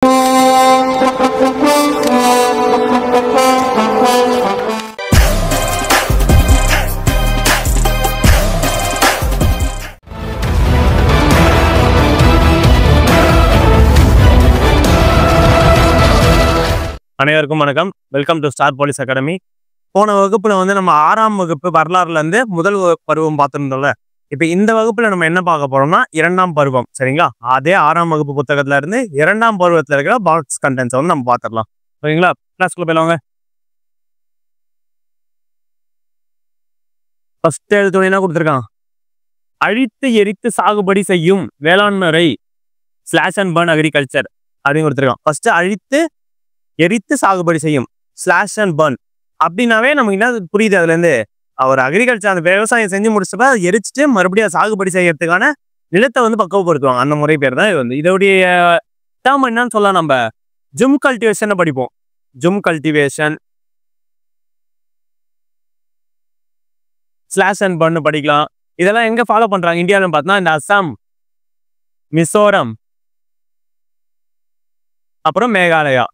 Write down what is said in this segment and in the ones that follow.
அனைவருக்கும் வணக்கம். Welcome to star police academy. போன வகுப்புல நம்ம 6ஆம் வகுப்பு வரலாறுல இருந்து முதல் பருவம் பார்த்துருந்தோம்ல. இப்ப இந்த வகுப்புல நம்ம என்ன பார்க்க போறோம்னா 2ஆம் பருவம். சரிங்களா? அதே 6ஆம் வகுப்பு புத்தகத்துல இருந்து 2ஆம் பருவத்துல இருக்கிற பாக்ஸ் கண்டென்ட்ஸ் நம்ம பார்த்துடலாம். சரிங்களா? கிளாஸ்க்குள்ள போயிடுவாங்க. ஃபர்ஸ்ட் எழுத்து என்ன கொடுத்துருக்கான்? அழித்து எரித்து சாகுபடி செய்யும் வேளாண்மை ஸ்லாஷ் அண்ட் பர்ன் அக்ரிகல்ச்சர் அப்படின்னு கொடுத்துருக்கான். ஃபர்ஸ்ட் அழித்து எரித்து சாகுபடி செய்யும் ஸ்லாஷ் அண்ட் பர்ன் அப்படின்னாவே நமக்கு என்ன புரியுது? அதுல இருந்து அவர் அக்ரிகல்ச்சர் அந்த விவசாயம் செஞ்சு முடிச்சப்ப எரிச்சிட்டு மறுபடியும் சாகுபடி செய்யறதுக்கான நிலத்தை பக்குவப்படுத்துவாங்க. அந்த முறை பேர் தான் இது. இதோடைய டேர்ம் என்னன்னு சொல்லலாம், நம்ம ஜும் கல்டிவேஷன் படிப்போம். ஜும் கல்டிவேஷன் ஸ்லாஷ் அண்ட் பர்ன் படிக்கலாம். இதெல்லாம் எங்க ஃபாலோ பண்றாங்க இந்தியாவில பார்த்தோம்னா இந்த அஸ்ஸாம், மிசோரம், அப்புறம் மேகாலயா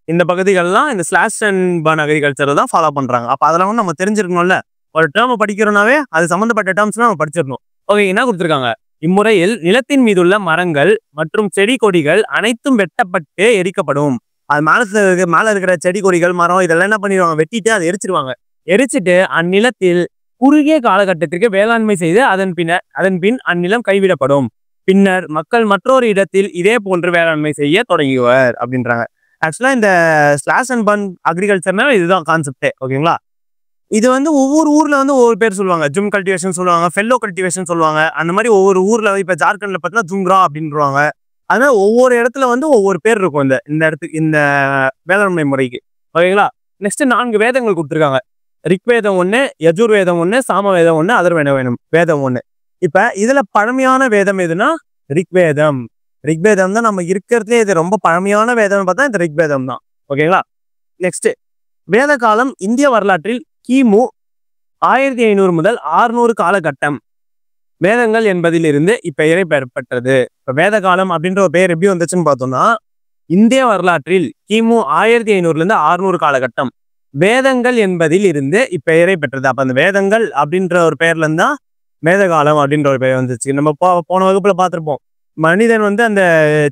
இந்த பகுதிகள்லாம் இந்த ஸ்லாஷ் அண்ட் பர்ன் அக்ரிகல்ச்சர் தான் ஃபாலோ பண்றாங்க. அப்ப அதெல்லாம் நம்ம தெரிஞ்சிருக்கணும்ல. ஒரு டேர்ம் படிக்கிறோம்னாவே அது சம்பந்தப்பட்ட டேர்ம்ஸ் நம்ம படிச்சிடணும். ஓகே, என்ன கொடுத்துருக்காங்க? இம்முறையில் நிலத்தின் மீதுள்ள மரங்கள் மற்றும் செடி கொடிகள் அனைத்தும் வெட்டப்பட்டு எரிக்கப்படும். அது மேல இருக்கிற செடி கொடிகள் மரம் இதெல்லாம் என்ன பண்ணிடுவாங்க? வெட்டிட்டு அதை எரிச்சிருவாங்க. எரிச்சிட்டு அந்நிலத்தில் குறுகிய காலகட்டத்திற்கு வேளாண்மை செய்து அதன் பின் அந்நிலம் கைவிடப்படும். பின்னர் மக்கள் மற்றொரு இடத்தில் இதே போன்று வேளாண்மை செய்ய தொடங்குவர் அப்படின்றாங்க. ஆக்சுவலா இந்த ஸ்லாஷ் அண்ட் பர்ன் அக்ரிகல்ச்சர்னா இதுதான் கான்செப்டே. ஓகேங்களா? இது ஒவ்வொரு ஊர்ல ஒவ்வொரு பேர் சொல்லுவாங்க. ஜும் கல்டிவேஷன் சொல்லுவாங்க, ஃபெல்லோ கல்டிவேஷன் சொல்லுவாங்க. அந்த மாதிரி ஒவ்வொரு ஊர்ல இப்ப ஜார்க்கண்ட்ல பார்த்தீங்கன்னா ஜும்ரா அப்படின்றாங்க. அதனால ஒவ்வொரு இடத்துல ஒவ்வொரு பேர் இருக்கும் இந்த இடத்துக்கு, இந்த வேளாண்மை முறைக்கு. ஓகேங்களா? நெக்ஸ்ட் 4 வேதங்கள் கொடுத்துருக்காங்க. ரிக்வேதம் 1, யஜுர்வேதம் 1, சாமவேதம் 1, அதர்வேதம் வேதம் 1. இப்ப இதுல பழமையான வேதம் எதுனா ரிக்வேதம். ரிக்வேதம் தான் நம்ம இருக்கிறதுலே இது ரொம்ப பழமையான வேதம் பார்த்தா இந்த ரிக்வேதம் தான். ஓகேங்களா? நெக்ஸ்ட் வேத காலம் இந்திய வரலாற்றில் கிமு 1500 முதல் 600 காலகட்டம் வேதங்கள் என்பதிலிருந்து இப்பெயரை பெறப்பட்டது. இப்ப வேத காலம் அப்படின்ற ஒரு பெயர் எப்படி வந்துச்சுன்னு பார்த்தோம்னா, இந்திய வரலாற்றில் கிமு 1500 இருந்து 600 காலகட்டம் வேதங்கள் என்பதில் இருந்து இப்பெயரை பெற்றது. அப்ப அந்த வேதங்கள் அப்படின்ற ஒரு பெயர்ல இருந்தா வேத காலம் அப்படின்ற ஒரு பெயர் வந்துச்சு. நம்ம போன வகுப்புல பார்த்திருப்போம். மனிதன் அந்த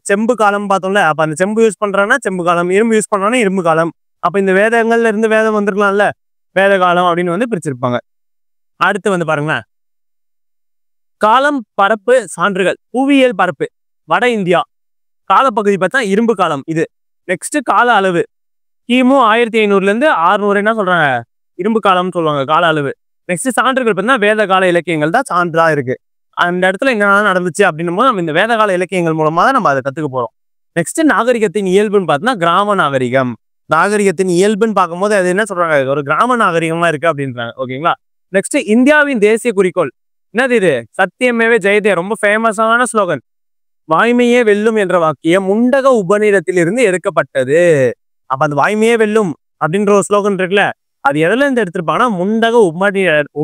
செம்பு காலம் பார்த்தோம்ல. அப்ப அந்த செம்பு யூஸ் பண்றான்னா செம்பு காலம், இரும்பு யூஸ் பண்றான்னா இரும்பு காலம். அப்ப இந்த வேதங்கள்ல இருந்து வேதம் வந்திருக்கலாம்ல, வேத காலம் அப்படின்னு பிரிச்சிருப்பாங்க. அடுத்து பாருங்களேன், காலம் பரப்பு சான்றுகள். புவியியல் பரப்பு வட இந்தியா காலப்பகுதி பார்த்தா இரும்பு காலம் இது. நெக்ஸ்ட் கால அளவு கிமு 1500 இருந்து 600 என்ன சொல்றாங்க? இரும்பு காலம்னு சொல்லுவாங்க கால அளவு. நெக்ஸ்ட் சான்றுகள் பார்த்தீங்கன்னா வேத கால இலக்கியங்கள் தான் சான்றா இருக்கு. அந்த இடத்துல என்ன நடந்துச்சு அப்படின்னும் போது நம்ம இந்த வேதகால இலக்கியங்கள் மூலமா தான் நம்ம அதை கத்துக்க போறோம். நெக்ஸ்ட் நாகரிகத்தின் இயல்புன்னு பார்த்தோம்னா கிராம நாகரிகம். நாகரிகத்தின் இயல்புன்னு பார்க்கும்போது அது என்ன சொல்றாங்க? ஒரு கிராம நாகரிகமா இருக்கு அப்படின்றாங்க. ஓகேங்களா? நெக்ஸ்ட் இந்தியாவின் தேசிய குறிக்கோள் என்னது? இது சத்தியமேவே ஜெயதே, ரொம்ப ஃபேமஸான ஸ்லோகன். வாய்மையே வெல்லும் என்ற வாக்கியம் முண்டக உபநிடத்தில் இருந்து எடுக்கப்பட்டது. அப்ப அந்த வாய்மையே வெல்லும் அப்படின்ற ஒரு ஸ்லோகன் இருக்குல்ல, அது எதுல இருந்து எடுத்திருப்பாங்கன்னா முண்டக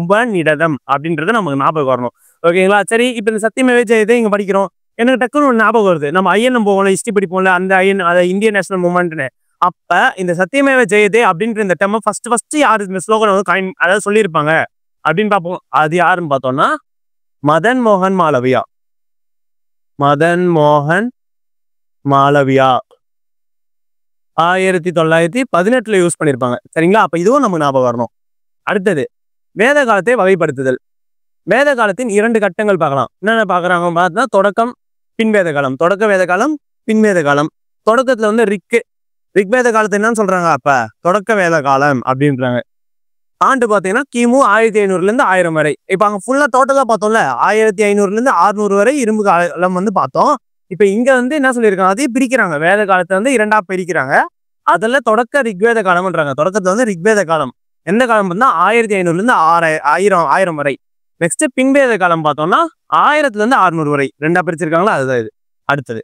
உபநிடதம் அப்படின்றத நமக்கு ஞாபகம் வரணும். ஓகேங்களா? சரி, இப்ப இந்த சத்தியமேவே ஜெயதே இங்க படிக்கிறோம். எனக்கு டக்குன்னு ஒரு ஞாபகம் வருது. நம்ம ஐஎன் போவோம்ல, ஹிஸ்டரி படிப்போம்ல, அந்த ஐஎன் அதை இந்தியன் நேஷனல் மூவ்மெண்ட்னு. அப்ப இந்த சத்தியமேவ ஜெயதே அப்படின்ற இந்த டேர்ம் ஃபர்ஸ்ட் யாரு இந்த ஸ்லோகன் அதாவது சொல்லியிருப்பாங்க அப்படின்னு பார்ப்போம். அது யாருன்னு பார்த்தோம்னா மதன் மோகன் மாளவியா. மதன் மோகன் மாளவியா 1918 யூஸ் பண்ணியிருப்பாங்க. சரிங்களா? அப்ப இதுவும் நமக்கு ஞாபகம் வரணும். அடுத்தது வேத காலத்தை வகைப்படுத்துதல். வேத காலத்தின் 2 கட்டங்கள் பார்க்கலாம். என்னென்ன பார்க்குறாங்க பார்த்தா தொடக்கம், பின்வேத காலம். தொடக்க வேத காலம், பின்வேத காலம். தொடக்கத்துல ரிக்வேத காலத்தை என்னன்னு சொல்றாங்க? அப்ப தொடக்க வேத காலம் அப்படின்றாங்க. ஆண்டு பார்த்தீங்கன்னா கிமு 1500 இருந்து 1000 வரை. இப்ப அங்க ஃபுல்லா டோட்டலா பார்த்தோம்ல, 1500 இருந்து 600 வரை இரும்பு காலம் பார்த்தோம். இப்ப இங்க என்ன சொல்லியிருக்காங்க? அதையும் பிரிக்கிறாங்க. வேத காலத்தை 2ஆ பிரிக்கிறாங்க. அதுல தொடக்க ரிக்வேத காலம்ன்றாங்க. தொடக்கத்துல ரிக்வேத காலம் எந்த காலம் பார்த்தா 1500 இருந்து 1000 வரை. நெக்ஸ்ட் பின்வேத காலம் பார்த்தோம்னா 1000 இருந்து 600 வரை 2ஆ பிரிச்சிருக்காங்களா, அதுதான் இது. அடுத்தது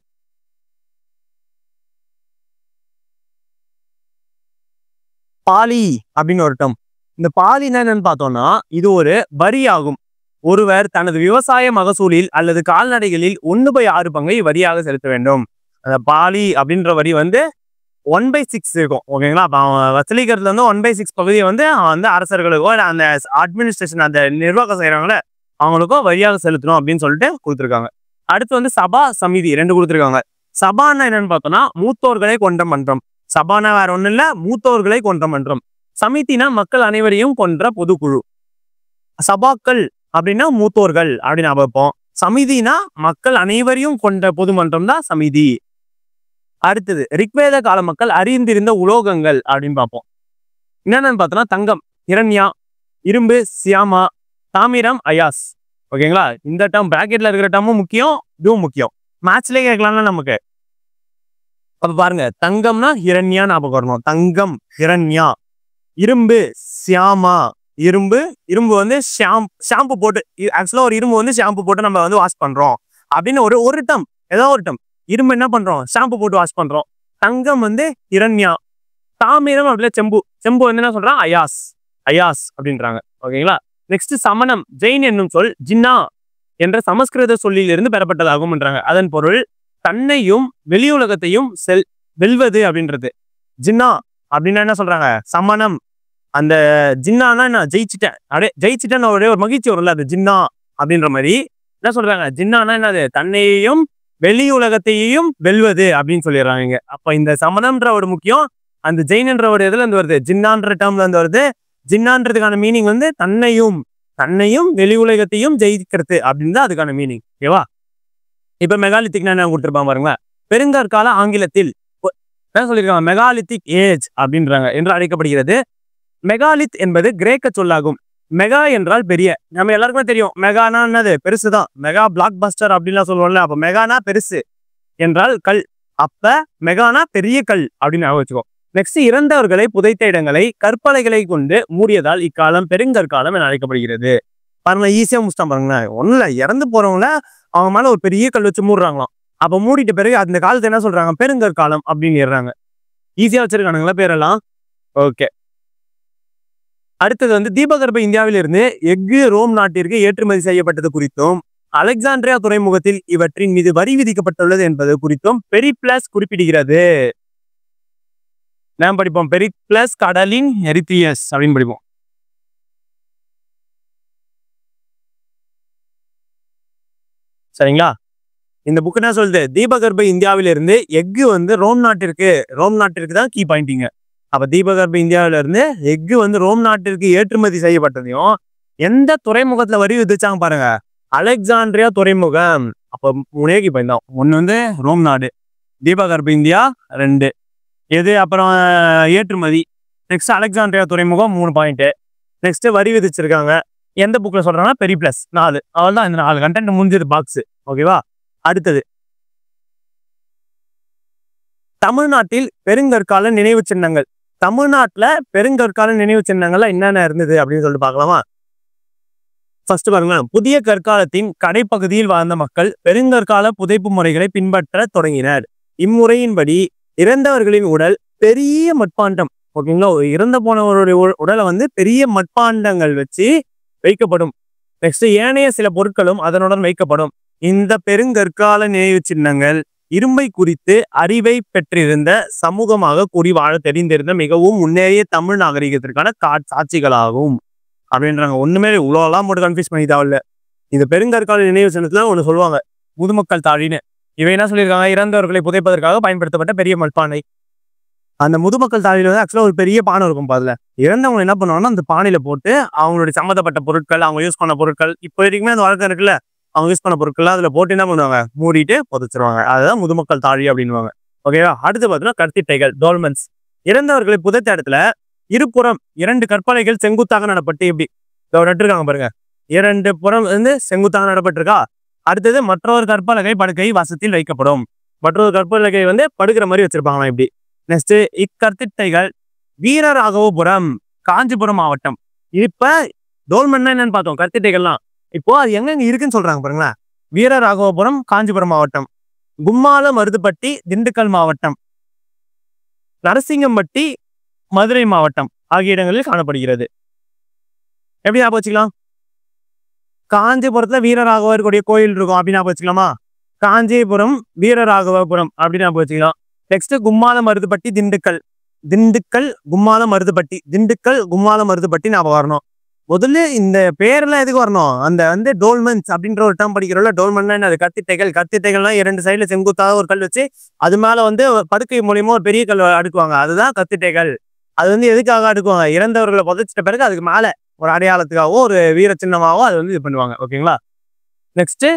பாலி அப்படின்னு ஒரு டேர்ம். இந்த பாலினா என்னன்னு பார்த்தோம்னா இது ஒரு வரி ஆகும். ஒருவர் தனது விவசாய மகசூலில் அல்லது கால்நடைகளில் 1/6 பங்கை வரியாக செலுத்த வேண்டும். அந்த பாலி அப்படின்ற வரி வந்து 1/6 இருக்கும். ஓகேங்களா? அப்ப அவன் வசீகரத்துல வந்து 1/6 பகுதியை வந்து அவன் வந்து அரசர்களுக்கோ இல்ல அந்த அட்மினிஸ்ட்ரேஷன் அந்த நிர்வாகம் செய்யறாங்களே அவங்களுக்கோ வரியாக செலுத்தணும் அப்படின்னு சொல்லிட்டு கொடுத்துருக்காங்க. அடுத்து வந்து சபா சமிதி 2 கொடுத்துருக்காங்க. சபான்னா என்னன்னு பார்த்தோம்னா மூத்தோர்களை கொண்ட மன்றம். சபானா வேற ஒண்ணும் இல்ல, மூத்தோர்களை கொண்ட மன்றம். சமிதினா மக்கள் அனைவரையும் கொன்ற பொதுக்குழு. சபாக்கள் அப்படின்னா மூத்தோர்கள் அப்படின்னு ஞாபகம் வைப்போம். சமிதினா மக்கள் அனைவரையும் கொண்ட பொது மன்றம் தான் சமிதி. அடுத்தது ரிக்வேத கால மக்கள் அறிந்திருந்த உலோகங்கள் அப்படின்னு பார்ப்போம். என்னென்னு பார்த்தோம்னா தங்கம், இரண்யா, இரும்பு, சியாமா, தாமிரம், அயாஸ். ஓகேங்களா? இந்த டேர்ம் பிராக்கெட்ல இருக்கிற டேர்மும் முக்கியம், இதுவும் முக்கியம். மேட்ச்லயே கேட்கலாம்னா நமக்கு. அப்ப பாருங்க, தங்கம்னா ஹிரண்யா ஞாபகம் வரணும். தங்கம் ஹிரண்யா. இரும்பு சியாமா. இரும்பு வந்து ஷாம்பு போட்டு, ஆக்சுவலா ஒரு இரும்பு வந்து ஷாம்பு போட்டு நம்ம வந்து வாஷ் பண்றோம் அப்படின்னு ஒரு டம், ஏதோ ஒரு டம். இரும்பு என்ன பண்றோம்? ஷாம்பு போட்டு வாஷ் பண்றோம். தங்கம் வந்து ஹிரண்யா. தாமிரம் அப்படின்னா செம்பு வந்து என்ன சொல்றான்? அயாஸ் அப்படின்றாங்க. ஓகேங்களா? நெக்ஸ்ட் சமணம், ஜெயின் என்னும் சொல் ஜின்னா என்ற சமஸ்கிருத சொல்லிலிருந்து பெறப்பட்டதாகும் என்றாங்க. அதன் பொருள் தன்னையும் வெளி உலகத்தையும் வெல்வது அப்படின்றது. ஜின்னா அப்படின்னா என்ன சொல்றாங்க? சமணம். அந்த ஜின்னானா நான் ஜெயிச்சிட்டேன், அப்படியே ஜெயிச்சிட்டேன்னு ஒரே ஒரு மகிழ்ச்சி வரும்ல, அது ஜின்னா அப்படின்ற மாதிரி என்ன சொல்றாங்க? ஜின்னானா என்னது? தன்னையும் வெளி உலகத்தையும் வெல்வது அப்படின்னு சொல்லிடுறாங்க. அப்ப இந்த சமணம்ன்ற ஒரு முக்கியம், அந்த ஜெயின்ன்ற ஒரு இதுல இருந்து வருது, ஜின்னான்ற டேர்ம்ல இருந்து வருது. ஜின்னான்றதுக்கான மீனிங் வந்து தன்னையும் வெளி உலகத்தையும் ஜெயிக்கிறது அப்படின்னு தான் அதுக்கான மீனிங். ஓகேவா? இப்ப மெகாலித்திக் என்ன கொடுத்துருப்பாங்க பாருங்க. பெருங்கற்கால ஆங்கிலத்தில் என்ன சொல்லியிருக்காங்க? மெகாலித்திக் ஏஜ் அப்படின்றாங்க என்று அழைக்கப்படுகிறது. மெகாலித் என்பது கிரேக்க சொல்லாகும். மெகா என்றால் பெரிய. நம்ம எல்லாருக்குமே தெரியும் மெகானா என்னது? பெருசுதான். மெகா பிளாக் பஸ்டர் அப்படின்லாம் சொல்லுவோம்ல. அப்ப மெகானா பெருசு என்றால் கல். அப்ப மெகானா பெரிய கல் அப்படின்னு வச்சுக்கோ. நெக்ஸ்ட் இறந்தவர்களை புதைத்த இடங்களை கற்பலைகளை கொண்டு மூடியதால் இக்காலம் பெருங்கற்காலம் என அழைக்கப்படுகிறது. பாருங்க, ஈஸியா முடிச்சிட்டான் பாருங்களேன். ஒண்ணும் இல்ல, இறந்து போறவங்கள அவங்க மேல ஒரு பெரிய கல் வச்சு மூடுறாங்களாம். அப்ப மூடிட்ட பிறகு அந்த காலத்தை என்ன சொல்றாங்க? பெருங்கற்காலம் அப்படின்னு. ஈஸியா வச்சிருக்கானுங்களா பேரெல்லாம். ஓகே. அடுத்தது வந்து தீபகற்ப இந்தியாவிலிருந்து எஃகு ரோம் நாட்டிற்கு ஏற்றுமதி செய்யப்பட்டது குறித்தும் அலெக்சாண்ட்ரியா துறைமுகத்தில் இவற்றின் மீது வரி விதிக்கப்பட்டுள்ளது என்பது குறித்தும் பெரிப்ளஸ் குறிப்பிடுகிறது. நாம் படிப்போம். பெரிப்ளஸ் கடலின் எரித்ரியஸ் அப்படின்னு படிப்போம். சரிங்களா? இந்த புக் என்ன சொல்லுது? தீபகற்ப இந்தியாவிலிருந்து எஃகு வந்து ரோம் நாட்டிற்கு தான் கீ பாயிண்டிங்க. அப்ப தீபகற்ப இந்தியாவில இருந்து எஃகு வந்து ரோம் நாட்டிற்கு ஏற்றுமதி செய்யப்பட்டதையும் எந்த துறைமுகத்துல வரி விதிச்சாங்க பாருங்க? அலெக்சாண்ட்ரியா துறைமுகம். அப்ப 3 கீ பாயிண்ட் தான். 1 வந்து ரோம் நாடு, தீபகற்ப இந்தியா 2, எது அப்புறம் ஏற்றுமதி. நெக்ஸ்ட் அலெக்சாண்ட்ரியா துறைமுகம் 3 பாயிண்ட். நெக்ஸ்ட் வரி விதிச்சிருக்காங்க. எந்த புக்ல சொல்றாங்கன்னா பெரிப்ளஸ் 4. அவள்தான் இந்த 4 கண்டென்ட் முடிஞ்சது பாக்ஸ். ஓகேவா? அடுத்தது தமிழ்நாட்டில் பெருங்கற்கால நினைவு சின்னங்கள். தமிழ்நாட்டுல பெருங்கற்கால நினைவு சின்னங்கள்ல என்னென்ன இருந்தது அப்படின்னு சொல்லிட்டு பார்க்கலாமா? ஃபர்ஸ்ட் பாருங்க, புதிய கற்காலத்தின் கடைப்பகுதியில் வாழ்ந்த மக்கள் பெருங்கற்கால புதைப்பு முறைகளை பின்பற்ற தொடங்கினர். இம்முறையின்படி இறந்தவர்களின் உடல் பெரிய மட்பாண்டம், ஓகேங்களா, இறந்து போனவருடைய உடலை வந்து பெரிய மட்பாண்டங்கள் வச்சு வைக்கப்படும். நெக்ஸ்ட் ஏனைய சில பொருட்களும் அதனுடன் வைக்கப்படும். இந்த பெருங்கற்கால நினைவு சின்னங்கள் இரும்பை குறித்து அறிவை பெற்றிருந்த சமூகமாக கூடி வாழ தெரிந்திருந்த மிகவும் முன்னேறிய தமிழ் நாகரிகத்திற்கான சாட்சிகளாகும் அப்படின்றாங்க. ஒண்ணுமே இவ்வளோலாம் மட்டும் கன்ஃபியூஸ் பண்ணி தேவையில்ல. இந்த பெருங்கற்கால நினைவு சின்னத்துல ஒண்ணு சொல்லுவாங்க, முதுமக்கள் தாழின்னு. இவை என்ன சொல்லியிருக்காங்க? இறந்தவர்களை புதைப்பதற்காக பயன்படுத்தப்பட்ட பெரிய மட்பானை. அந்த முதுமக்கள் தாழியில வந்து ஆக்சுவலா ஒரு பெரிய பானை இருக்கும். அதுல இறந்தவங்க என்ன பண்ணுவாங்கன்னா அந்த பானையில போட்டு அவங்களுடைய சம்மந்தப்பட்ட பொருட்கள், அவங்க யூஸ் பண்ண பொருட்கள், இப்போ வரைக்குமே அந்த வழக்கம் இருக்குல்ல, அவங்க யூஸ் பண்ண பொருட்கள் அதுல போட்டு என்ன பண்ணுவாங்க? மூடிட்டு புதைச்சிருவாங்க. அதுதான் முதுமக்கள் தாழி அப்படின்வாங்க. ஓகேவா? அடுத்து பார்த்தீங்கன்னா கற்திட்டைகள், டோல்மென்ஸ். இறந்தவர்களை புதைத்த இடத்துல இருபுறம் 2 கற்பலைகள் செங்குத்தாக நடப்பட்டு எப்படி நட்டுருக்காங்க பாருங்க. 2 புறம் வந்து செங்குத்தாக நடப்பட்டிருக்கா. அடுத்தது மற்றொரு கற்பலகை படுக்கை வசத்தில் வைக்கப்படும். மற்றொரு கற்பலகை வந்து படுக்கிற மாதிரி வச்சிருப்பாங்களா இப்படி. நெக்ஸ்ட் இக்கற்திட்டைகள் வீரராகவபுரம், காஞ்சிபுரம் மாவட்டம். இப்ப டோல்மென்னா என்னன்னு பார்த்தோம், கற்திட்டைகள்லாம். இப்போ அது எங்க இருக்குன்னு சொல்றாங்க பாருங்களேன். வீரராகவபுரம் காஞ்சிபுரம் மாவட்டம், கும்மால மருதுப்பட்டி திண்டுக்கல் மாவட்டம், நரசிங்கம்பட்டி மதுரை மாவட்டம் ஆகிய இடங்களில் காணப்படுகிறது. எப்படி ஞாபகம் வச்சுக்கலாம்? காஞ்சிபுரத்துல வீரராகவருடைய கோயில் இருக்கும் அப்படின்னு ஞாபகம் வச்சுக்கலாமா? காஞ்சிபுரம், வீரராகவபுரம் அப்படின்னு ஞாபகம் வச்சுக்கலாம். நெக்ஸ்ட் கும்மால மருதுப்பட்டி, திண்டுக்கல். திண்டுக்கல், கும்மால மருதுப்பட்டி. திண்டுக்கல், கும்மால மருதுப்பட்டி ஞாபகம் வரணும். முதல்ல இந்த பேரெல்லாம் எதுக்கு வரணும்? அந்த வந்து டோல்மென்ஸ் அப்படின்ற ஒரு டேர்ம் படிக்கிறோம்ல. டோல்மென்னா என்ன? அது கத்திட்டைகள். கத்திட்டைகள்னா 2 சைடுல செங்குத்தாக ஒரு கல் வச்சு அது மேல வந்து படுக்கை மூலியமா ஒரு பெரிய கல் அடுக்குவாங்க. அதுதான் கத்திட்டைகள். அது வந்து எதுக்காக அடுக்குவாங்க? இறந்தவர்களை புதைச்சிட்ட பிறகு அதுக்கு மேல ஒரு அடையாளத்துக்காகவோ ஒரு வீர சின்னமாகவோ அது வந்து இது பண்ணுவாங்க. ஓகேங்களா? நெக்ஸ்ட்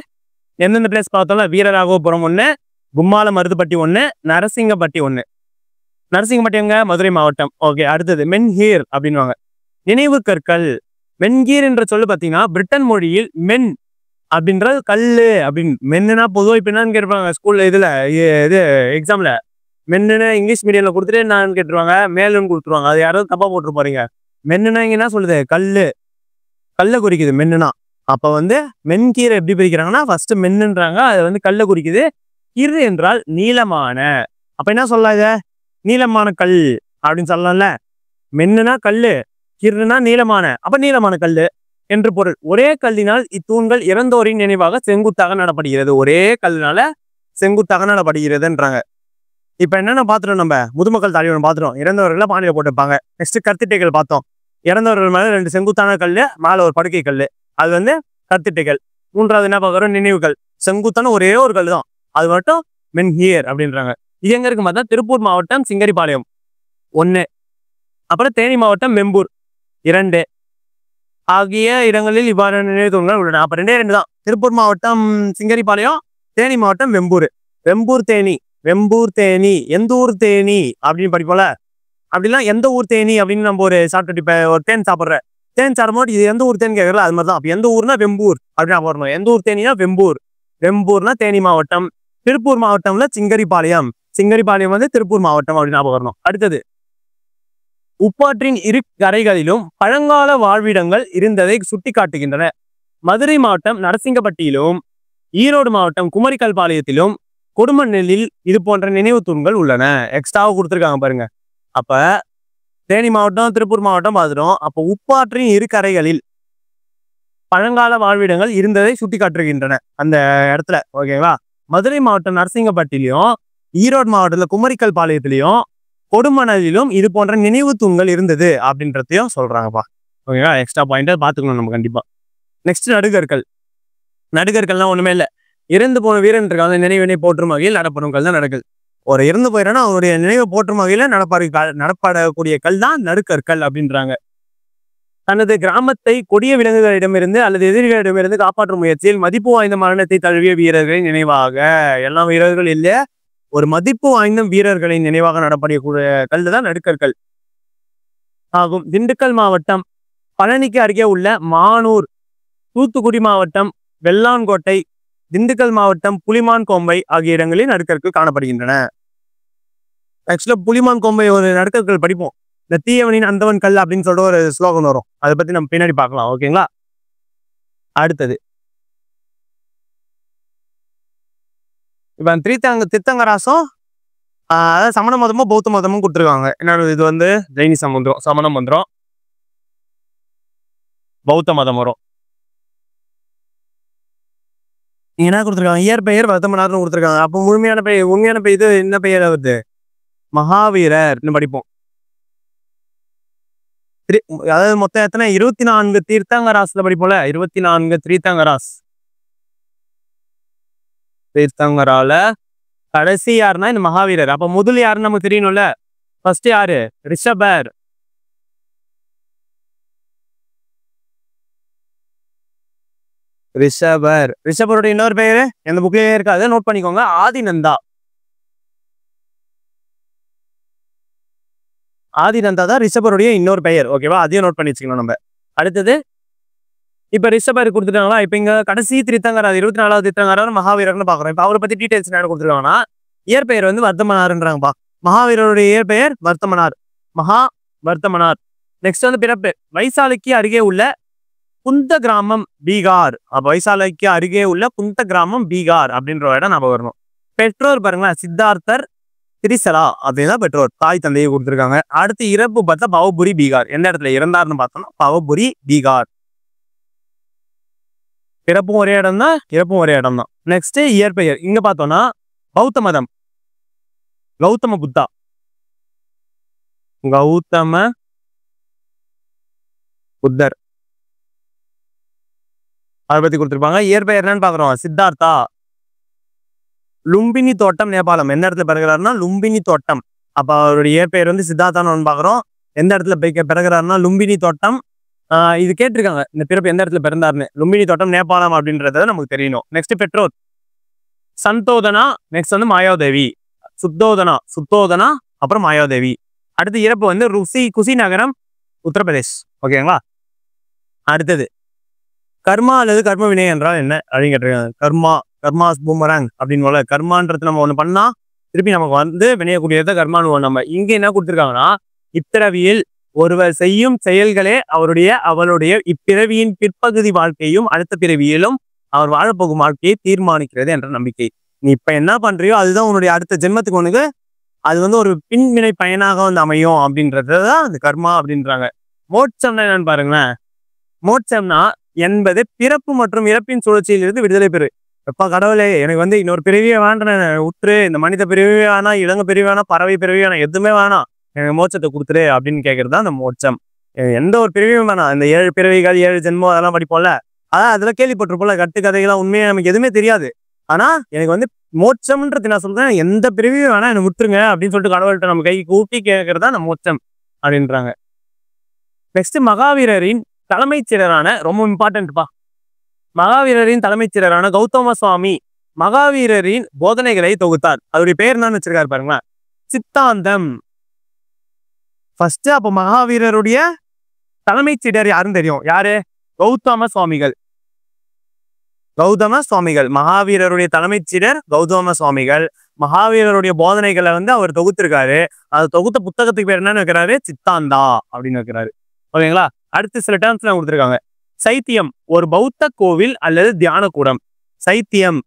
எந்தெந்த பிளேஸ் பார்த்தோம்ல? வீரராகவபுரம் 1, கும்மால மருதுப்பட்டி 1, நரசிங்கப்பட்டி 1. நரசிங்கப்பட்டி எங்க? மதுரை மாவட்டம். ஓகே. அடுத்தது மென்ஹீர் அப்படின்வாங்க. நினைவு கற்கள். மென்கீர் என்ற சொல்லு பார்த்தீங்கன்னா பிரிட்டன் மொழியில் மென் அப்படின்றது கல்லு அப்படின்னு. மென்னுனா பொதுவாக இப்போ என்னன்னு கேட்பாங்க ஸ்கூல்ல இதுல இது எக்ஸாம்ல. மென்னுன்னு இங்கிலீஷ் மீடியம்ல கொடுத்துட்டு என்னன்னு கேட்டுருவாங்க, மேலுன்னு கொடுத்துருவாங்க. அது யாராவது தப்பா போட்டு போறீங்க. மென்னுனா இங்க என்ன சொல்லுது? கல்லு. கல்லை குறிக்குது மென்னுனா. அப்ப வந்து மென்கீரை எப்படி பிரிக்கிறாங்கன்னா ஃபர்ஸ்ட் மென்னுன்றாங்க, அது வந்து கல்லை குறிக்குது. கீர் என்றால் நீளமான. அப்ப என்ன சொல்லலாம்? இத நீளமான கல் அப்படின்னு சொல்லலாம்ல. மென்னுனா கல்லு, கிர்னா நீளமான, அப்ப நீளமான கல்லு என்று பொருள். ஒரே கல்லினால் இத்தூண்கள் இறந்தோரின் நினைவாக செங்குத்தாக நடப்படுகிறது. ஒரே கல்லினால செங்குத்தாக நடப்படுகிறதுன்றாங்க. இப்ப என்னென்ன பாத்துறோம்? நம்ம முதுமக்கள் தாழிவனம் பாத்துறோம். இறந்தவர்களை பானையில போட்டு வைப்பாங்க. நெக்ஸ்ட் கத்திட்டைகள் பார்த்தோம். இறந்தவர்கள் மேல 2 செங்குத்தான கல்லு, மேல ஒரு படுக்கை கல்லு. அது வந்து கத்திட்டைகள். 3வது என்ன பார்க்குறோம்? நினைவுகள். செங்குத்தான ஒரே ஒரு கல் தான், அது மட்டும் மென்ஹியர் அப்படின்றாங்க. இது எங்க இருக்கு பார்த்தா திருப்பூர் மாவட்டம் சிங்கரிபாளையம் 1, அப்புறம் தேனி மாவட்டம் மெம்பூர் 2 ஆகிய இடங்களில் இவ்வாறான நினைவு தூண்கள் உள்ளன. அப்ப 2 தான். திருப்பூர் மாவட்டம் சிங்கரிபாளையம், தேனி மாவட்டம் வெம்பூர். வெம்பூர் தேனி, வெம்பூர் தேனி, எந்த ஊர் தேனி அப்படின்னு படிப்போல. அப்படிலாம் எந்த ஊர் தேனி அப்படின்னு நம்ம ஒரு சாப்பிட்டு இப்ப ஒரு தேன் சாப்பிட்ற தேன் சாப்பிடும்போது இது எந்த ஊர் தேன் கேட்கறல, அது மாதிரி தான். அப்ப எந்த ஊர்னா வெம்பூர் அப்படின்னு வரணும். எந்த ஊர் தேனினா வெம்பூர். வெம்பூர்னா தேனி மாவட்டம். திருப்பூர் மாவட்டம்ல சிங்கரிபாளையம். சிங்கரிபாளையம் வந்து திருப்பூர் மாவட்டம் அப்படின்னு ஞாபகம் வரணும். அடுத்தது உப்பாற்றின் இரு கரைகளிலும் பழங்கால வாழ்விடங்கள் இருந்ததை சுட்டி காட்டுகின்றன. மதுரை மாவட்டம் நரசிங்கப்பட்டியிலும், ஈரோடு மாவட்டம் குமரிக்கல்பாளையத்திலும், கொடுமணலில் இது போன்ற நினைவு தூண்கள் உள்ளன. எக்ஸ்ட்ராவா கொடுத்துருக்காங்க பாருங்க. அப்ப தேனி மாவட்டம், திருப்பூர் மாவட்டம் பார்த்துட்டோம். அப்போ உப்பாற்றின் இரு கரைகளில் பழங்கால வாழ்விடங்கள் இருந்ததை சுட்டி காட்டுகின்றன அந்த இடத்துல. ஓகேவா? மதுரை மாவட்டம் நரசிங்கப்பட்டிலையும், ஈரோடு மாவட்டத்துல குமரிக்கல்பாளையத்திலையும், கொடுமணலிலும் இது போன்ற நினைவு தூண்கள் இருந்தது அப்படின்றதையும் சொல்றாங்கப்பா. ஓகேவா? எக்ஸ்ட்ரா பாயிண்டா பாத்துக்கணும் நம்ம கண்டிப்பா. நெக்ஸ்ட் நடுகற்கள். நடுகற்கள்லாம் ஒண்ணுமே இல்லை. இறந்து போன வீரன் இருக்காங்க, நினைவினை போற்றும் வகையில் நடப்படும் கல் தான் நடுகல். ஒரு இறந்து போயிடனா அவருடைய நினைவை போற்றும் வகையில நடப்படக்கூடிய கல் தான் நடுக்கற்கள் அப்படின்றாங்க. தனது கிராமத்தை கொடிய விலங்குகளிடமிருந்து அல்லது எதிரிகளிடமிருந்து காப்பாற்றும் முயற்சியில் மதிப்பு வாய்ந்த மரணத்தை தழுவிய வீரர்களின் நினைவாக. எல்லா வீரர்கள் இல்ல, ஒரு மதிப்பு வாய்ந்த வீரர்களின் நினைவாக நடப்படக்கூடிய கல் தான் நடுக்கற்கள் ஆகும். திண்டுக்கல் மாவட்டம் பழனிக்கு அருகே உள்ள மானூர், தூத்துக்குடி மாவட்டம் வெள்ளான்கோட்டை, திண்டுக்கல் மாவட்டம் புலிமான் கோம்பை ஆகிய இடங்களில் நடுக்கற்கள் காணப்படுகின்றன. ஆக்சுவலா புலிமான் கோம்பை ஒரு நடுக்கற்கள் படிப்போம். இந்த தீயவனின் அந்தவன் கல் அப்படின்னு சொல்லிட்டு ஒரு ஸ்லோகம் வரும். அதை பத்தி நம்ம பின்னாடி பார்க்கலாம். ஓகேங்களா? அடுத்தது இப்ப தித்தங்கராசம் அதாவது சமண மதமும் பௌத்த மதமும் கொடுத்துருக்காங்க. என்ன இது வந்து ஜெயினிசம் வந்துடும், சமணம் வந்துடும், பௌத்த மதம் வரும். என்ன கொடுத்துருக்காங்க? இயற்பெயர் வர்த்தமனார்னு கொடுத்துருக்காங்க. அப்போ உண்மையான பெயர் இது என்ன பெயர் வருது? மகாவீரர்னு படிப்போம். அதாவது மொத்தம் எத்தனை? 24 தீர்த்தங்கராஸ்ல படிப்போம்ல. 24 தீர்த்தங்கராஸ். தீர்த்தங்கரால கடைசி யாருன்னா இந்த மகாவீரர். அப்ப முதல் யாருன்னு நமக்கு தெரியணும்ல. ஃபர்ஸ்ட் யாரு? ரிஷபர். ரிஷபர். ரிஷபருடைய இன்னொரு பெயரு எந்த புக்லயே இருக்காது, நோட் பண்ணிக்கோங்க. ஆதிநந்தா. ஆதிநந்தா தான் ரிஷபருடைய இன்னொரு பெயர். ஓகேவா? அதையும் நோட் பண்ணி வச்சுக்கணும் நம்ம. அடுத்தது இப்ப ரிஷபர் கொடுத்துட்டாங்களா. இப்ப இங்க கடைசி தீர்த்தங்கரார் 24வது தீர்த்தங்கரார் மகாவீரர்னு பாக்குறோம். இப்ப அவரை பத்தி டீடைல்ஸ் என்ன கொடுத்துருக்காங்கன்னா, இயற்பெயர் வந்து வர்த்தமனார்ன்றாங்கப்பா. மகாவீரருடைய இயற்பெயர் வர்த்தமனார், மகா வர்த்தமனார். நெக்ஸ்ட் வந்து பிறப்பு வைசாலிக்கு அருகே உள்ள குந்த கிராமம், பீகார். அப்ப வைசாலிக்கு அருகே உள்ள குந்த கிராமம், பீகார் அப்படின்ற இடம் நம்ம வரணும். பெற்றோர் பாருங்களேன், சித்தார்த்தர், திரிசலா அப்படின்னா பெற்றோர், தாய் தந்தையை கொடுத்துருக்காங்க. அடுத்து இறப்பு பார்த்தா பவபுரி, பீகார். எந்த இடத்துல இறந்தார்னு பார்த்தோம்னா பவபுரி, பீகார். பிறப்பும் ஒரே இடம் தான், இறப்பும் ஒரே இடம் தான். நெக்ஸ்ட் இயற்பெயர் இங்க பார்த்தோம்னா பௌத்த மதம், கௌதம புத்தா, கௌதம புத்தர் அதை பத்தி கொடுத்துருப்பாங்க. இயற்பெயர் என்னன்னு பாக்குறோம், சித்தார்த்தா. லும்பினி தோட்டம் நேபாளம், எந்த இடத்துல பிறகுறாருன்னா லும்பினி தோட்டம். அப்ப அவருடைய இயற்பெயர் வந்து சித்தார்த்தான்னு பாக்குறோம். எந்த இடத்துல பிறகுறாருன்னா லும்பினி தோட்டம். இது கேட்டிருக்காங்க, இந்த பிறப்பு எந்த இடத்துல பிறந்தாருன்னு. லும்பினி தோட்டம் நேபாளம் அப்படின்றத நமக்கு தெரியணும். நெக்ஸ்ட் பெட்ரோல் சந்தோதனா, நெக்ஸ்ட் வந்து மாயாதேவி, சுத்தோதனா, அப்புறம் மாயாதேவி. அடுத்து இறப்பு வந்து குசிநகரம், உத்தரப்பிரதேஷ். ஓகேங்களா. அடுத்தது கர்மா அல்லது கர்ம வினை என்றால் என்ன அப்படின்னு கேட்டிருக்காங்க. கர்மாஸ் பூமராங் அப்படின்னு கர்மான்றது நம்ம ஒண்ணு பண்ணா திருப்பி நமக்கு வந்து வினையக்கூடியதை கர்மான்னு நம்ம இங்க என்ன கொடுத்துருக்காங்கன்னா, இப்பிறவியில் ஒருவர் செய்யும் செயல்களே அவளுடைய இப்பிறவியின் பிற்பகுதி வாழ்க்கையும் அடுத்த பிறவியிலும் அவர் வாழப்போகும் வாழ்க்கையை தீர்மானிக்கிறது என்ற நம்பிக்கை. நீ இப்ப என்ன பண்றியோ அதுதான் உன்னுடைய அடுத்த ஜென்மத்துக்கு உனக்கு அது வந்து ஒரு பின்வினை பயனாக வந்து அமையும் அப்படின்றதுதான் அந்த கர்மா அப்படின்றாங்க. மோட்சம்னா என்னன்னு பாருங்களேன். மோட்சம்னா என்பது பிறப்பு மற்றும் இறப்பின் சுழற்சியிலிருந்து விடுதலை பெறு. எப்பா கடவுளே, எனக்கு வந்து இன்னொரு பிறவியே வேண்டாம், உற்று இந்த மனித பிறவியே வேணாம், இளங்க பிறவி வேணாம், பறவை பிறவி வேணாம், எதுவுமே வேணாம், எனக்கு மோட்சத்தை கொடுத்துரு அப்படின்னு கேட்கறது தான் அந்த மோட்சம். எந்த ஒரு பிறவியும் வேணாம். இந்த 7 பிறவிகள் 7 ஜென்மம் அதெல்லாம் படிப்போம்ல, அதுல கேள்விப்பட்டிருப்போம்ல, கட்டு கதைகள்லாம் உண்மையா நமக்கு எதுவுமே தெரியாது. ஆனா எனக்கு வந்து மோட்சம்ன்றது நான் சொல்றேன், எந்த பிறவியும் வேணாம் எனக்கு விட்டுருங்க அப்படின்னு சொல்லிட்டு கடவுள்கிட்ட நம்ம கை கூட்டி கேட்கறதா நம்ம மோட்சம் அப்படின்றாங்க. நெக்ஸ்ட் மகாவீரரின் தலைமைச் செயலரான, ரொம்ப இம்பார்ட்டன்ட்பா, மகாவீரரின் தலைமைச் செயலரான கௌதம சுவாமி மகாவீரரின் போதனைகளை தொகுத்தார். அவருடைய பேர் என்னன்னு வச்சிருக்காரு பாருங்களேன், சித்தாந்தம். ஃபர்ஸ்ட் அப்ப மகாவீரருடைய தலைமைச் சீடர் யாருன்னு தெரியும், யாரு? கௌதம சுவாமிகள். மகாவீரருடைய தலைமைச் சீடர் கௌதம சுவாமிகள். மகாவீரருடைய போதனைகளை வந்து அவர் தொகுத்திருக்காரு. அது தொகுத்த புத்தகத்துக்கு பேர் என்னன்னு வைக்கிறாரு, சித்தாந்தா அப்படின்னு வைக்கிறாரு. ஓகேங்களா. அடுத்து சில டேர்ம்ஸ் கொடுத்துருக்காங்க. சைத்தியம் ஒரு பௌத்த கோவில் அல்லது தியான கூடம். சைத்தியம்